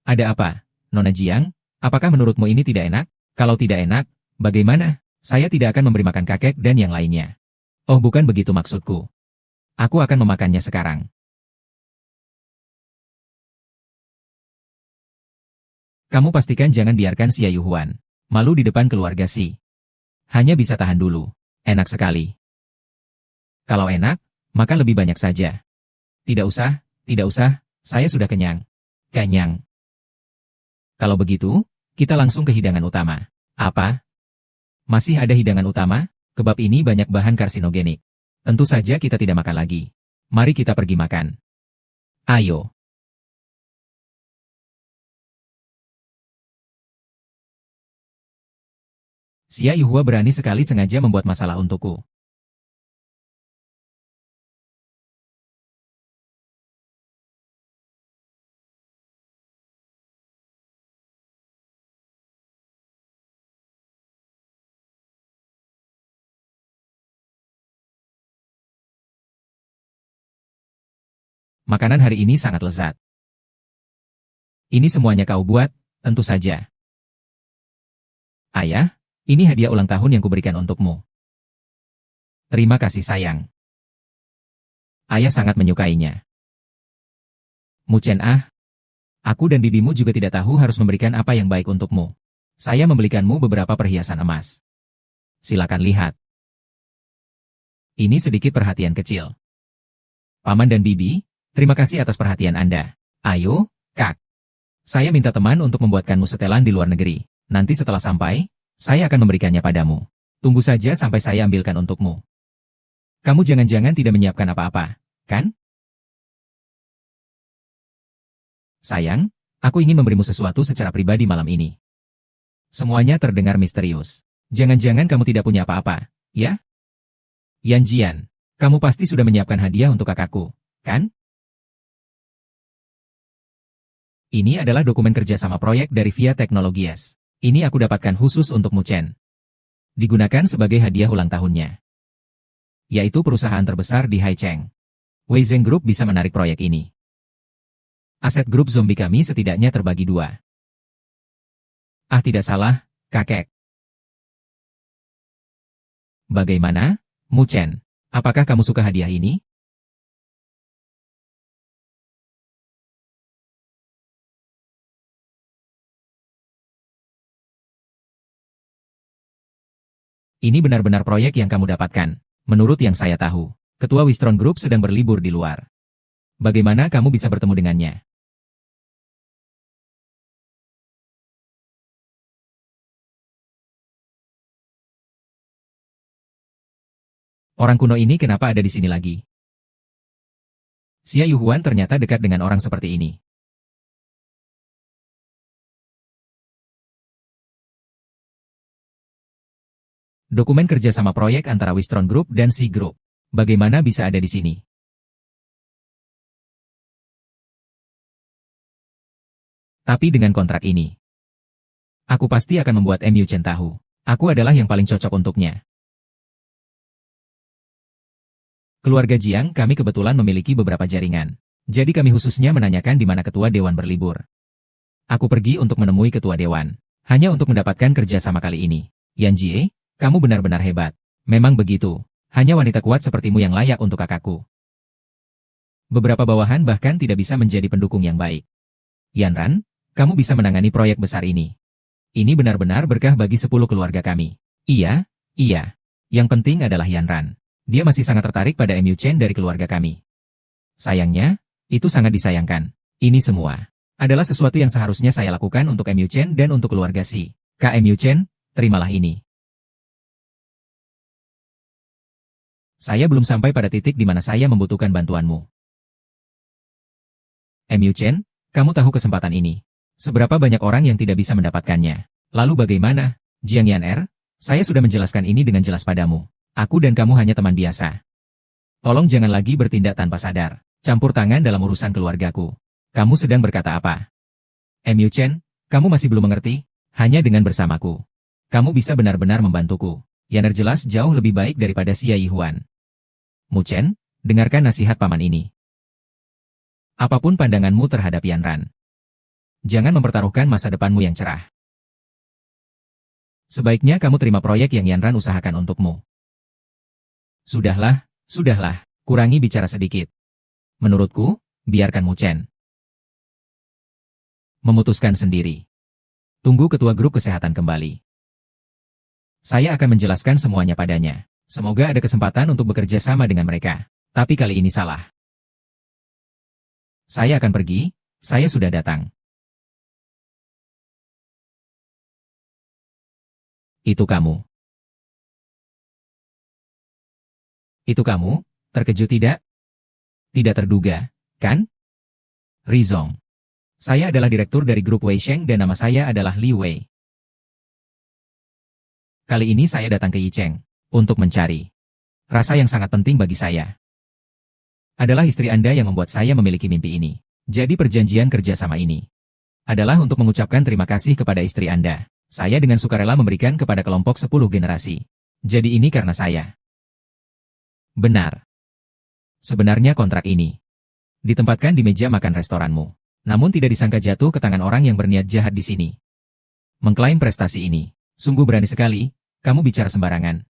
Ada apa, Nona Jiang? Apakah menurutmu ini tidak enak? Kalau tidak enak, bagaimana? Saya tidak akan memberi makan kakek dan yang lainnya. Oh, bukan begitu maksudku. Aku akan memakannya sekarang. Kamu pastikan jangan biarkan Xia Yuhuan malu di depan keluarga Si. Hanya bisa tahan dulu. Enak sekali. Kalau enak, maka lebih banyak saja. Tidak usah, saya sudah kenyang. Kenyang. Kalau begitu, kita langsung ke hidangan utama. Apa? Masih ada hidangan utama? Kebab ini banyak bahan karsinogenik. Tentu saja kita tidak makan lagi. Mari kita pergi makan. Ayo. Xia Yuhua berani sekali sengaja membuat masalah untukku. Makanan hari ini sangat lezat. Ini semuanya kau buat, tentu saja. Ayah, ini hadiah ulang tahun yang kuberikan untukmu. Terima kasih sayang. Ayah sangat menyukainya. Muchen aku dan bibimu juga tidak tahu harus memberikan apa yang baik untukmu. Saya membelikanmu beberapa perhiasan emas. Silakan lihat. Ini sedikit perhatian kecil. Paman dan Bibi, terima kasih atas perhatian Anda. Ayo, Kak. Saya minta teman untuk membuatkanmu setelan di luar negeri. Nanti setelah sampai, saya akan memberikannya padamu. Tunggu saja sampai saya ambilkan untukmu. Kamu jangan-jangan tidak menyiapkan apa-apa, kan? Sayang, aku ingin memberimu sesuatu secara pribadi malam ini. Semuanya terdengar misterius. Jangan-jangan kamu tidak punya apa-apa, ya? Yan Jian, kamu pasti sudah menyiapkan hadiah untuk kakakku, kan? Ini adalah dokumen kerjasama proyek dari Via Technologies. Ini aku dapatkan khusus untuk Muchen. Digunakan sebagai hadiah ulang tahunnya. Yaitu perusahaan terbesar di Haicheng. Weizeng Group bisa menarik proyek ini. Aset grup zombie kami setidaknya terbagi dua. Ah, tidak salah, kakek. Bagaimana, Muchen? Apakah kamu suka hadiah ini? Ini benar-benar proyek yang kamu dapatkan. Menurut yang saya tahu, Ketua Wistron Group sedang berlibur di luar. Bagaimana kamu bisa bertemu dengannya? Orang kuno ini kenapa ada di sini lagi? Xia Yuhuan ternyata dekat dengan orang seperti ini. Dokumen kerjasama proyek antara Wistron Group dan Sea Group. Bagaimana bisa ada di sini? Tapi dengan kontrak ini, aku pasti akan membuat MU Chen tahu. Aku adalah yang paling cocok untuknya. Keluarga Jiang kami kebetulan memiliki beberapa jaringan. Jadi kami khususnya menanyakan di mana ketua dewan berlibur. Aku pergi untuk menemui ketua dewan. Hanya untuk mendapatkan kerjasama kali ini. Yan Jie, kamu benar-benar hebat. Memang begitu. Hanya wanita kuat sepertimu yang layak untuk kakakku. Beberapa bawahan bahkan tidak bisa menjadi pendukung yang baik. Yan Ran, kamu bisa menangani proyek besar ini. Ini benar-benar berkah bagi 10 keluarga kami. Iya, iya. Yang penting adalah Yan Ran. Dia masih sangat tertarik pada MU Chen dari keluarga kami. Sayangnya, itu sangat disayangkan. Ini semua adalah sesuatu yang seharusnya saya lakukan untuk MU Chen dan untuk keluarga si Kak MU Chen, terimalah ini. Saya belum sampai pada titik di mana saya membutuhkan bantuanmu. MU Chen, kamu tahu kesempatan ini. Seberapa banyak orang yang tidak bisa mendapatkannya. Lalu bagaimana, Jiang Yan saya sudah menjelaskan ini dengan jelas padamu. Aku dan kamu hanya teman biasa. Tolong jangan lagi bertindak tanpa sadar. Campur tangan dalam urusan keluargaku. Kamu sedang berkata apa? MU Chen, kamu masih belum mengerti? Hanya dengan bersamaku. Kamu bisa benar-benar membantuku. Yaner jelas jauh lebih baik daripada Xia Yihuan. Mu Chen, dengarkan nasihat paman ini. Apapun pandanganmu terhadap Yan Ran, jangan mempertaruhkan masa depanmu yang cerah. Sebaiknya kamu terima proyek yang Yan Ran usahakan untukmu. Sudahlah, kurangi bicara sedikit. Menurutku, biarkan Mu Chen memutuskan sendiri. Tunggu ketua grup kesehatan kembali. Saya akan menjelaskan semuanya padanya. Semoga ada kesempatan untuk bekerja sama dengan mereka. Tapi kali ini salah. Saya akan pergi, saya sudah datang. Itu kamu. Itu kamu, terkejut tidak? Tidak terduga, kan? Rizong. Saya adalah direktur dari grup Wei Sheng dan nama saya adalah Li Wei. Kali ini saya datang ke Yicheng untuk mencari rasa yang sangat penting bagi saya. Adalah istri Anda yang membuat saya memiliki mimpi ini. Jadi perjanjian kerjasama ini adalah untuk mengucapkan terima kasih kepada istri Anda. Saya dengan sukarela memberikan kepada kelompok 10 generasi. Jadi ini karena saya. Benar. Sebenarnya kontrak ini ditempatkan di meja makan restoranmu. Namun tidak disangka jatuh ke tangan orang yang berniat jahat di sini. Mengklaim prestasi ini. Sungguh berani sekali, kamu bicara sembarangan.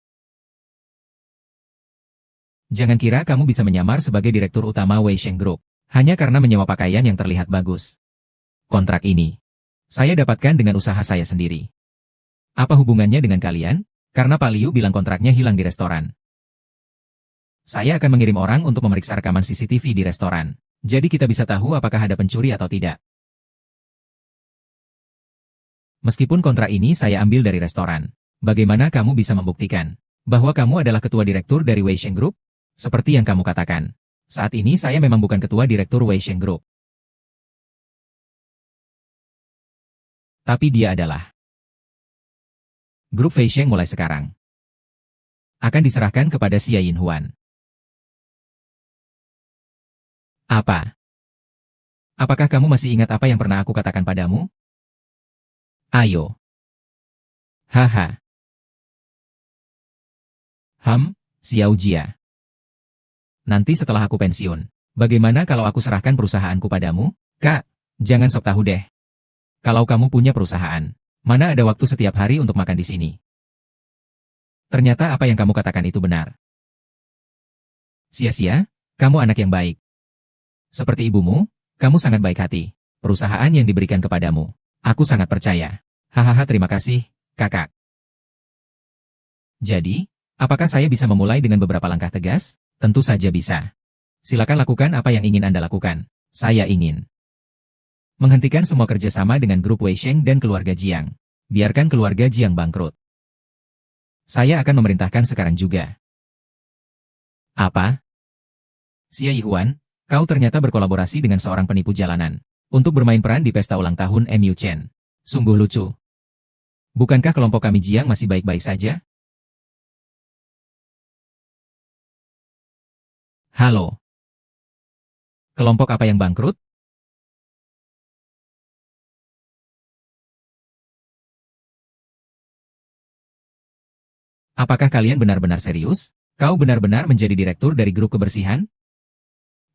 Jangan kira kamu bisa menyamar sebagai direktur utama Wei Sheng Group, hanya karena menyewa pakaian yang terlihat bagus. Kontrak ini saya dapatkan dengan usaha saya sendiri. Apa hubungannya dengan kalian? Karena Pak Liu bilang kontraknya hilang di restoran. Saya akan mengirim orang untuk memeriksa rekaman CCTV di restoran. Jadi kita bisa tahu apakah ada pencuri atau tidak. Meskipun kontrak ini saya ambil dari restoran, bagaimana kamu bisa membuktikan bahwa kamu adalah ketua direktur dari Wei Sheng Group? Seperti yang kamu katakan, saat ini saya memang bukan ketua direktur Wei Sheng Group. Tapi dia adalah. Grup Wei Sheng mulai sekarang akan diserahkan kepada Xia Yinhuan. Apa? Apakah kamu masih ingat apa yang pernah aku katakan padamu? Ayo. Haha. Xiao Jia. Nanti setelah aku pensiun, bagaimana kalau aku serahkan perusahaanku padamu? Kak, jangan sok tahu deh. Kalau kamu punya perusahaan, mana ada waktu setiap hari untuk makan di sini? Ternyata apa yang kamu katakan itu benar. Sia-sia, kamu anak yang baik. Seperti ibumu, kamu sangat baik hati. Perusahaan yang diberikan kepadamu, aku sangat percaya. Hahaha, terima kasih, kakak. Jadi, apakah saya bisa memulai dengan beberapa langkah tegas? Tentu saja bisa. Silakan lakukan apa yang ingin Anda lakukan. Saya ingin menghentikan semua kerjasama dengan grup Wei Sheng dan keluarga Jiang. Biarkan keluarga Jiang bangkrut. Saya akan memerintahkan sekarang juga. Apa? Xia Yihuan, kau ternyata berkolaborasi dengan seorang penipu jalanan untuk bermain peran di pesta ulang tahun MU Chen. Sungguh lucu. Bukankah kelompok kami Jiang masih baik-baik saja? Halo. Kelompok apa yang bangkrut? Apakah kalian benar-benar serius? Kau benar-benar menjadi direktur dari grup kebersihan?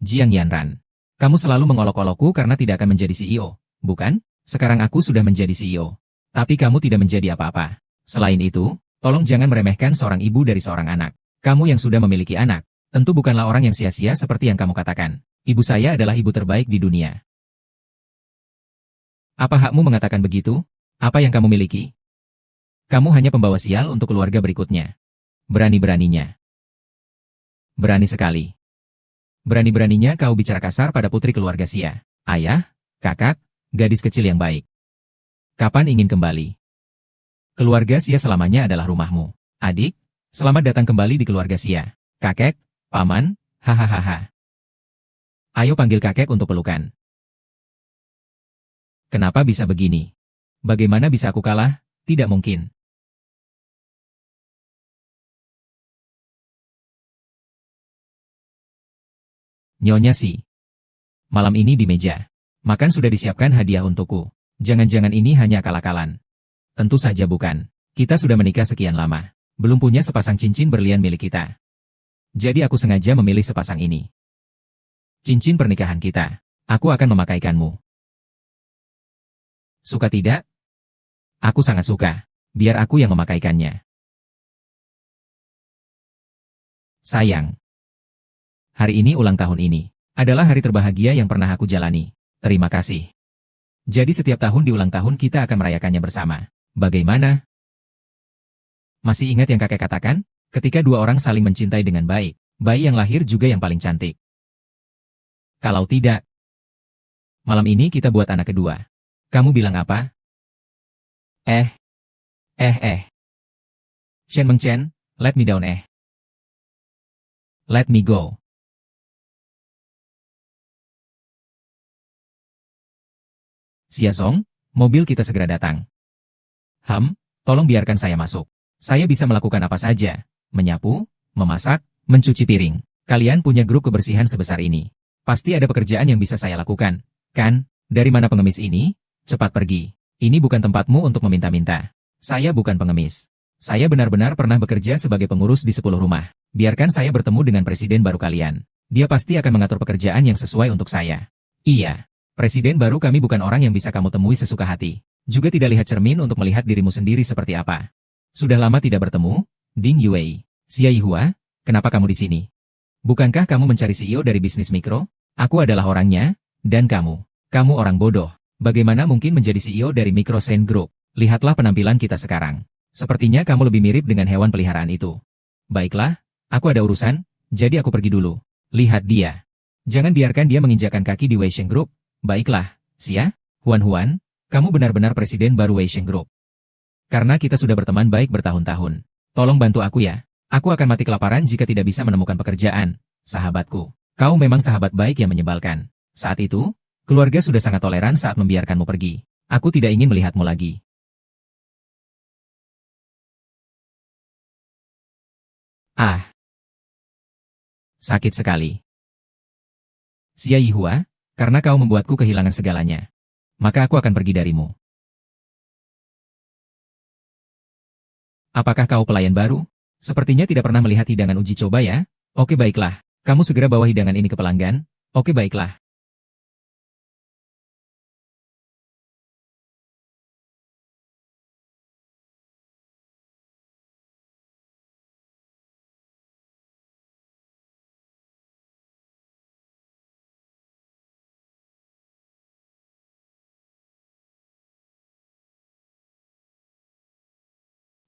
Jiang Yanran. Kamu selalu mengolok-olokku karena tidak akan menjadi CEO, bukan? Sekarang aku sudah menjadi CEO. Tapi kamu tidak menjadi apa-apa. Selain itu, tolong jangan meremehkan seorang ibu dari seorang anak. Kamu yang sudah memiliki anak, tentu bukanlah orang yang sia-sia seperti yang kamu katakan. Ibu saya adalah ibu terbaik di dunia. Apa hakmu mengatakan begitu? Apa yang kamu miliki? Kamu hanya pembawa sial untuk keluarga berikutnya. Berani-beraninya. Berani sekali. Berani-beraninya kau bicara kasar pada putri keluarga Xia. Ayah, kakak, gadis kecil yang baik. Kapan ingin kembali? Keluarga Xia selamanya adalah rumahmu. Adik, selamat datang kembali di keluarga Xia. Kakek, paman, hahaha. Ayo panggil kakek untuk pelukan. Kenapa bisa begini? Bagaimana bisa aku kalah? Tidak mungkin. Nyonya Si. Malam ini di meja makan sudah disiapkan hadiah untukku. Jangan-jangan ini hanya akal-akalan. Tentu saja bukan. Kita sudah menikah sekian lama. Belum punya sepasang cincin berlian milik kita. Jadi aku sengaja memilih sepasang ini. Cincin pernikahan kita. Aku akan memakaikanmu. Suka tidak? Aku sangat suka. Biar aku yang memakaikannya. Sayang. Hari ini ulang tahun ini adalah hari terbahagia yang pernah aku jalani. Terima kasih. Jadi setiap tahun di ulang tahun kita akan merayakannya bersama. Bagaimana? Masih ingat yang kakek katakan? Ketika dua orang saling mencintai dengan baik, bayi yang lahir juga yang paling cantik. Kalau tidak, malam ini kita buat anak kedua. Kamu bilang apa? Eh. Shen Mengchen, let me down Let me go. Xia Song, mobil kita segera datang. Tolong biarkan saya masuk. Saya bisa melakukan apa saja. Menyapu, memasak, mencuci piring. Kalian punya grup kebersihan sebesar ini. Pasti ada pekerjaan yang bisa saya lakukan. Kan? Dari mana pengemis ini? Cepat pergi. Ini bukan tempatmu untuk meminta-minta. Saya bukan pengemis. Saya benar-benar pernah bekerja sebagai pengurus di 10 rumah. Biarkan saya bertemu dengan presiden baru kalian. Dia pasti akan mengatur pekerjaan yang sesuai untuk saya. Iya. Presiden baru kami bukan orang yang bisa kamu temui sesuka hati. Juga tidak lihat cermin untuk melihat dirimu sendiri seperti apa. Sudah lama tidak bertemu, Ding Yue. Xia Yihua, kenapa kamu di sini? Bukankah kamu mencari CEO dari bisnis mikro? Aku adalah orangnya, dan kamu. Kamu orang bodoh. Bagaimana mungkin menjadi CEO dari Micro Sen Group? Lihatlah penampilan kita sekarang. Sepertinya kamu lebih mirip dengan hewan peliharaan itu. Baiklah, aku ada urusan, jadi aku pergi dulu. Lihat dia. Jangan biarkan dia menginjakkan kaki di Wei Sheng Group. Baiklah, Xia, Huan, kamu benar-benar presiden baru Wei Sheng Group. Karena kita sudah berteman baik bertahun-tahun. Tolong bantu aku ya. Aku akan mati kelaparan jika tidak bisa menemukan pekerjaan. Sahabatku, kau memang sahabat baik yang menyebalkan. Saat itu, keluarga sudah sangat toleran saat membiarkanmu pergi. Aku tidak ingin melihatmu lagi. Ah, sakit sekali. Xia Yihua, karena kau membuatku kehilangan segalanya. Maka aku akan pergi darimu. Apakah kau pelayan baru? Sepertinya tidak pernah melihat hidangan uji coba ya? Oke baiklah, kamu segera bawa hidangan ini ke pelanggan. Oke baiklah.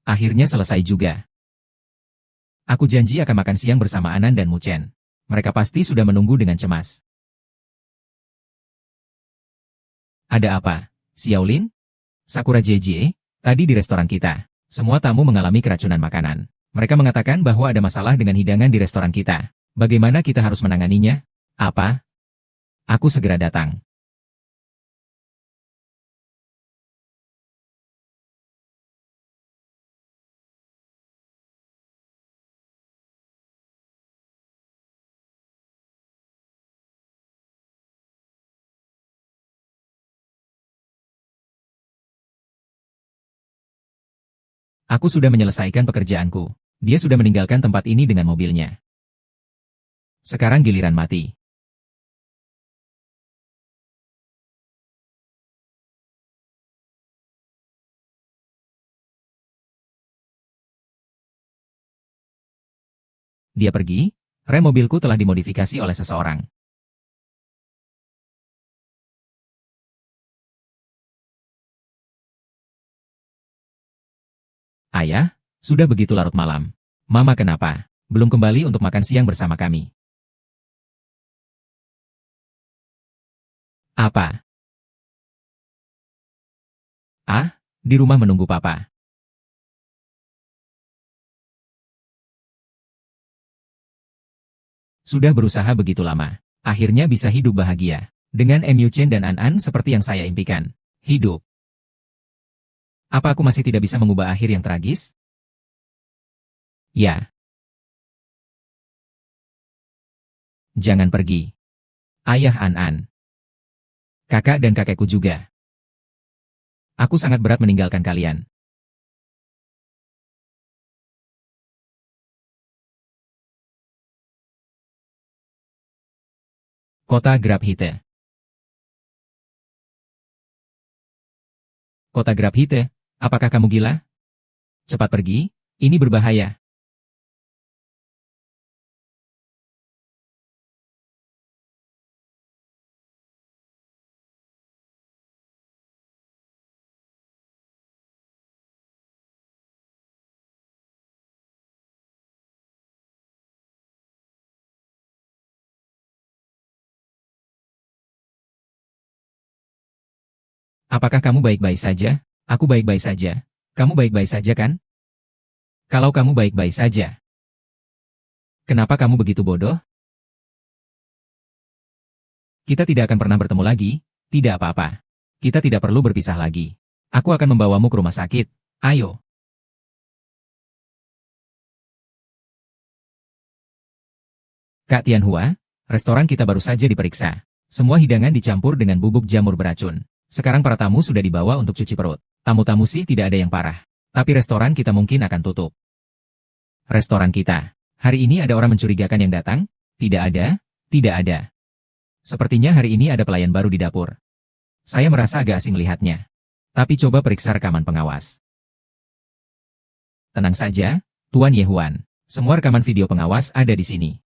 Akhirnya selesai juga. Aku janji akan makan siang bersama Anan dan Muchen. Mereka pasti sudah menunggu dengan cemas. Ada apa, Xiaolin? Sakura JJ, tadi di restoran kita, semua tamu mengalami keracunan makanan. Mereka mengatakan bahwa ada masalah dengan hidangan di restoran kita. Bagaimana kita harus menanganinya? Apa? Aku segera datang. Aku sudah menyelesaikan pekerjaanku. Dia sudah meninggalkan tempat ini dengan mobilnya. Sekarang giliran mati. Dia pergi, rem mobilku telah dimodifikasi oleh seseorang. Ayah, sudah begitu larut malam. Mama kenapa? Belum kembali untuk makan siang bersama kami. Apa? Ah, di rumah menunggu papa. Sudah berusaha begitu lama. Akhirnya bisa hidup bahagia. Dengan Mu Chen dan An seperti yang saya impikan. Hidup. Apa aku masih tidak bisa mengubah akhir yang tragis? Ya. Jangan pergi. Ayah An. Kakak dan kakekku juga. Aku sangat berat meninggalkan kalian. Kota Grabhite. Kota Grabhite, apakah kamu gila? Cepat pergi, ini berbahaya. Apakah kamu baik-baik saja? Aku baik-baik saja. Kamu baik-baik saja kan? Kalau kamu baik-baik saja, kenapa kamu begitu bodoh? Kita tidak akan pernah bertemu lagi, tidak apa-apa. Kita tidak perlu berpisah lagi. Aku akan membawamu ke rumah sakit. Ayo. Kak Tianhua, restoran kita baru saja diperiksa. Semua hidangan dicampur dengan bubuk jamur beracun. Sekarang para tamu sudah dibawa untuk cuci perut. Tamu-tamu sih tidak ada yang parah. Tapi restoran kita mungkin akan tutup. Restoran kita. Hari ini ada orang mencurigakan yang datang? Tidak ada, tidak ada. Sepertinya hari ini ada pelayan baru di dapur. Saya merasa agak asing melihatnya. Tapi coba periksa rekaman pengawas. Tenang saja, Tuan Yehuan. Semua rekaman video pengawas ada di sini.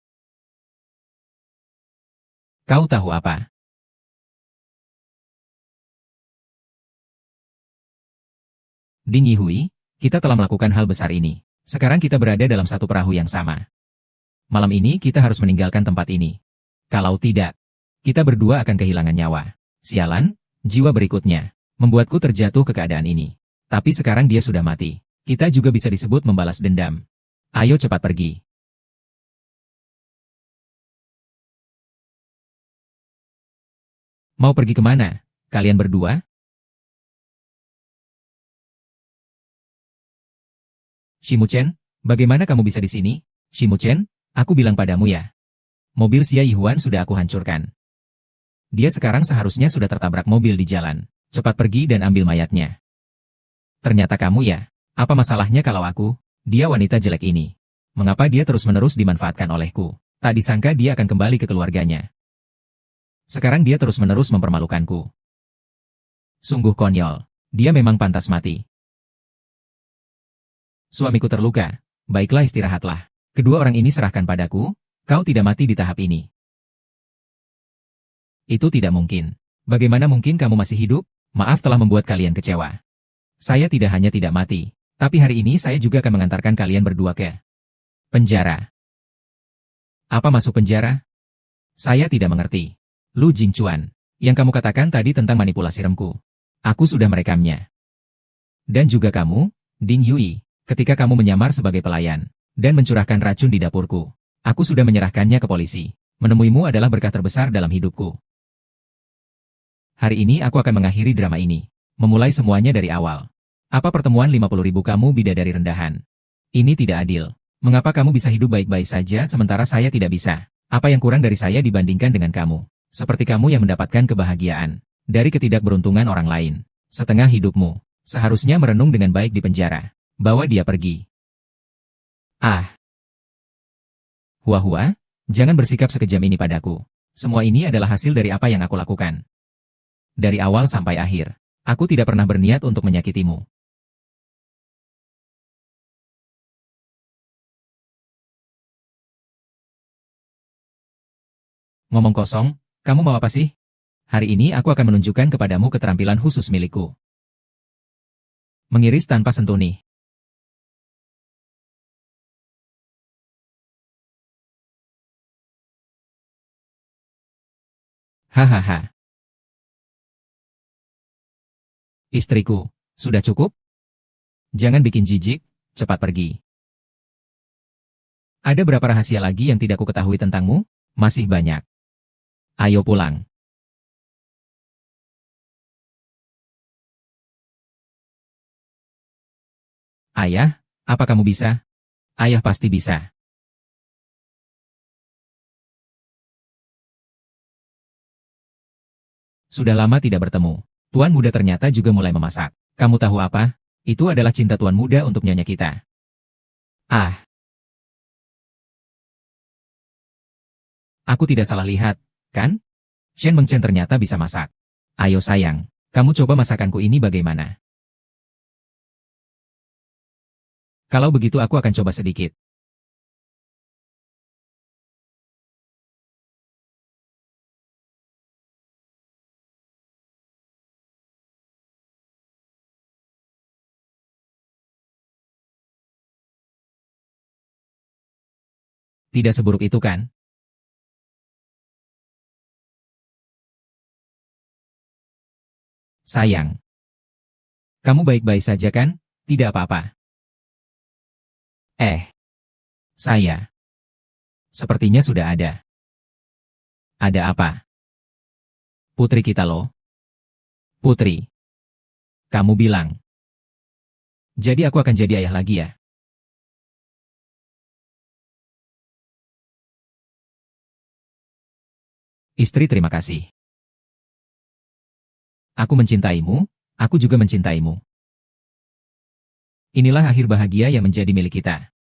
Kau tahu apa? Ding Yihui, kita telah melakukan hal besar ini. Sekarang kita berada dalam satu perahu yang sama. Malam ini kita harus meninggalkan tempat ini. Kalau tidak, kita berdua akan kehilangan nyawa. Sialan, jiwa berikutnya, membuatku terjatuh ke keadaan ini. Tapi sekarang dia sudah mati. Kita juga bisa disebut membalas dendam. Ayo cepat pergi. Mau pergi kemana? Kalian berdua? Shimuchen, bagaimana kamu bisa di sini? Shimuchen, aku bilang padamu ya. Mobil Xia Yihuan sudah aku hancurkan. Dia sekarang seharusnya sudah tertabrak mobil di jalan. Cepat pergi dan ambil mayatnya. Ternyata kamu ya. Apa masalahnya kalau aku? Dia wanita jelek ini. Mengapa dia terus-menerus dimanfaatkan olehku? Tak disangka dia akan kembali ke keluarganya. Sekarang dia terus-menerus mempermalukanku. Sungguh konyol. Dia memang pantas mati. Suamiku terluka. Baiklah istirahatlah. Kedua orang ini serahkan padaku. Kau tidak mati di tahap ini. Itu tidak mungkin. Bagaimana mungkin kamu masih hidup? Maaf telah membuat kalian kecewa. Saya tidak hanya tidak mati, tapi hari ini saya juga akan mengantarkan kalian berdua ke Penjara. Apa masuk penjara? Saya tidak mengerti. Lu Jingchuan, yang kamu katakan tadi tentang manipulasi remku. Aku sudah merekamnya. Dan juga kamu, Ding Yui, ketika kamu menyamar sebagai pelayan, dan mencurahkan racun di dapurku. Aku sudah menyerahkannya ke polisi. Menemuimu adalah berkah terbesar dalam hidupku. Hari ini aku akan mengakhiri drama ini. Memulai semuanya dari awal. Apa pertemuan 50.000 kamu bidadari rendahan? Ini tidak adil. Mengapa kamu bisa hidup baik-baik saja sementara saya tidak bisa? Apa yang kurang dari saya dibandingkan dengan kamu? Seperti kamu yang mendapatkan kebahagiaan dari ketidakberuntungan orang lain. Setengah hidupmu seharusnya merenung dengan baik di penjara. Bawa dia pergi. Ah. Hua-hua, jangan bersikap sekejam ini padaku. Semua ini adalah hasil dari apa yang aku lakukan. Dari awal sampai akhir, aku tidak pernah berniat untuk menyakitimu. Ngomong kosong, kamu mau apa sih? Hari ini aku akan menunjukkan kepadamu keterampilan khusus milikku. Mengiris tanpa sentuh nih. Hahaha. Istriku, sudah cukup? Jangan bikin jijik, cepat pergi. Ada berapa rahasia lagi yang tidak kuketahui tentangmu? Masih banyak. Ayo pulang. Ayah, apa kamu bisa? Ayah pasti bisa. Sudah lama tidak bertemu. Tuan muda ternyata juga mulai memasak. Kamu tahu apa? Itu adalah cinta tuan muda untuk nyonya kita. Ah, aku tidak salah lihat, kan? Shen Mengchen ternyata bisa masak. Ayo sayang, kamu coba masakanku ini bagaimana? Kalau begitu aku akan coba sedikit. Tidak seburuk itu kan? Sayang. Kamu baik-baik saja kan? Tidak apa-apa. Saya. Sepertinya sudah ada. Ada apa? Putri kita loh. Putri. Kamu bilang. Jadi aku akan jadi ayah lagi ya? Istri terima kasih. Aku mencintaimu, aku juga mencintaimu. Inilah akhir bahagia yang menjadi milik kita.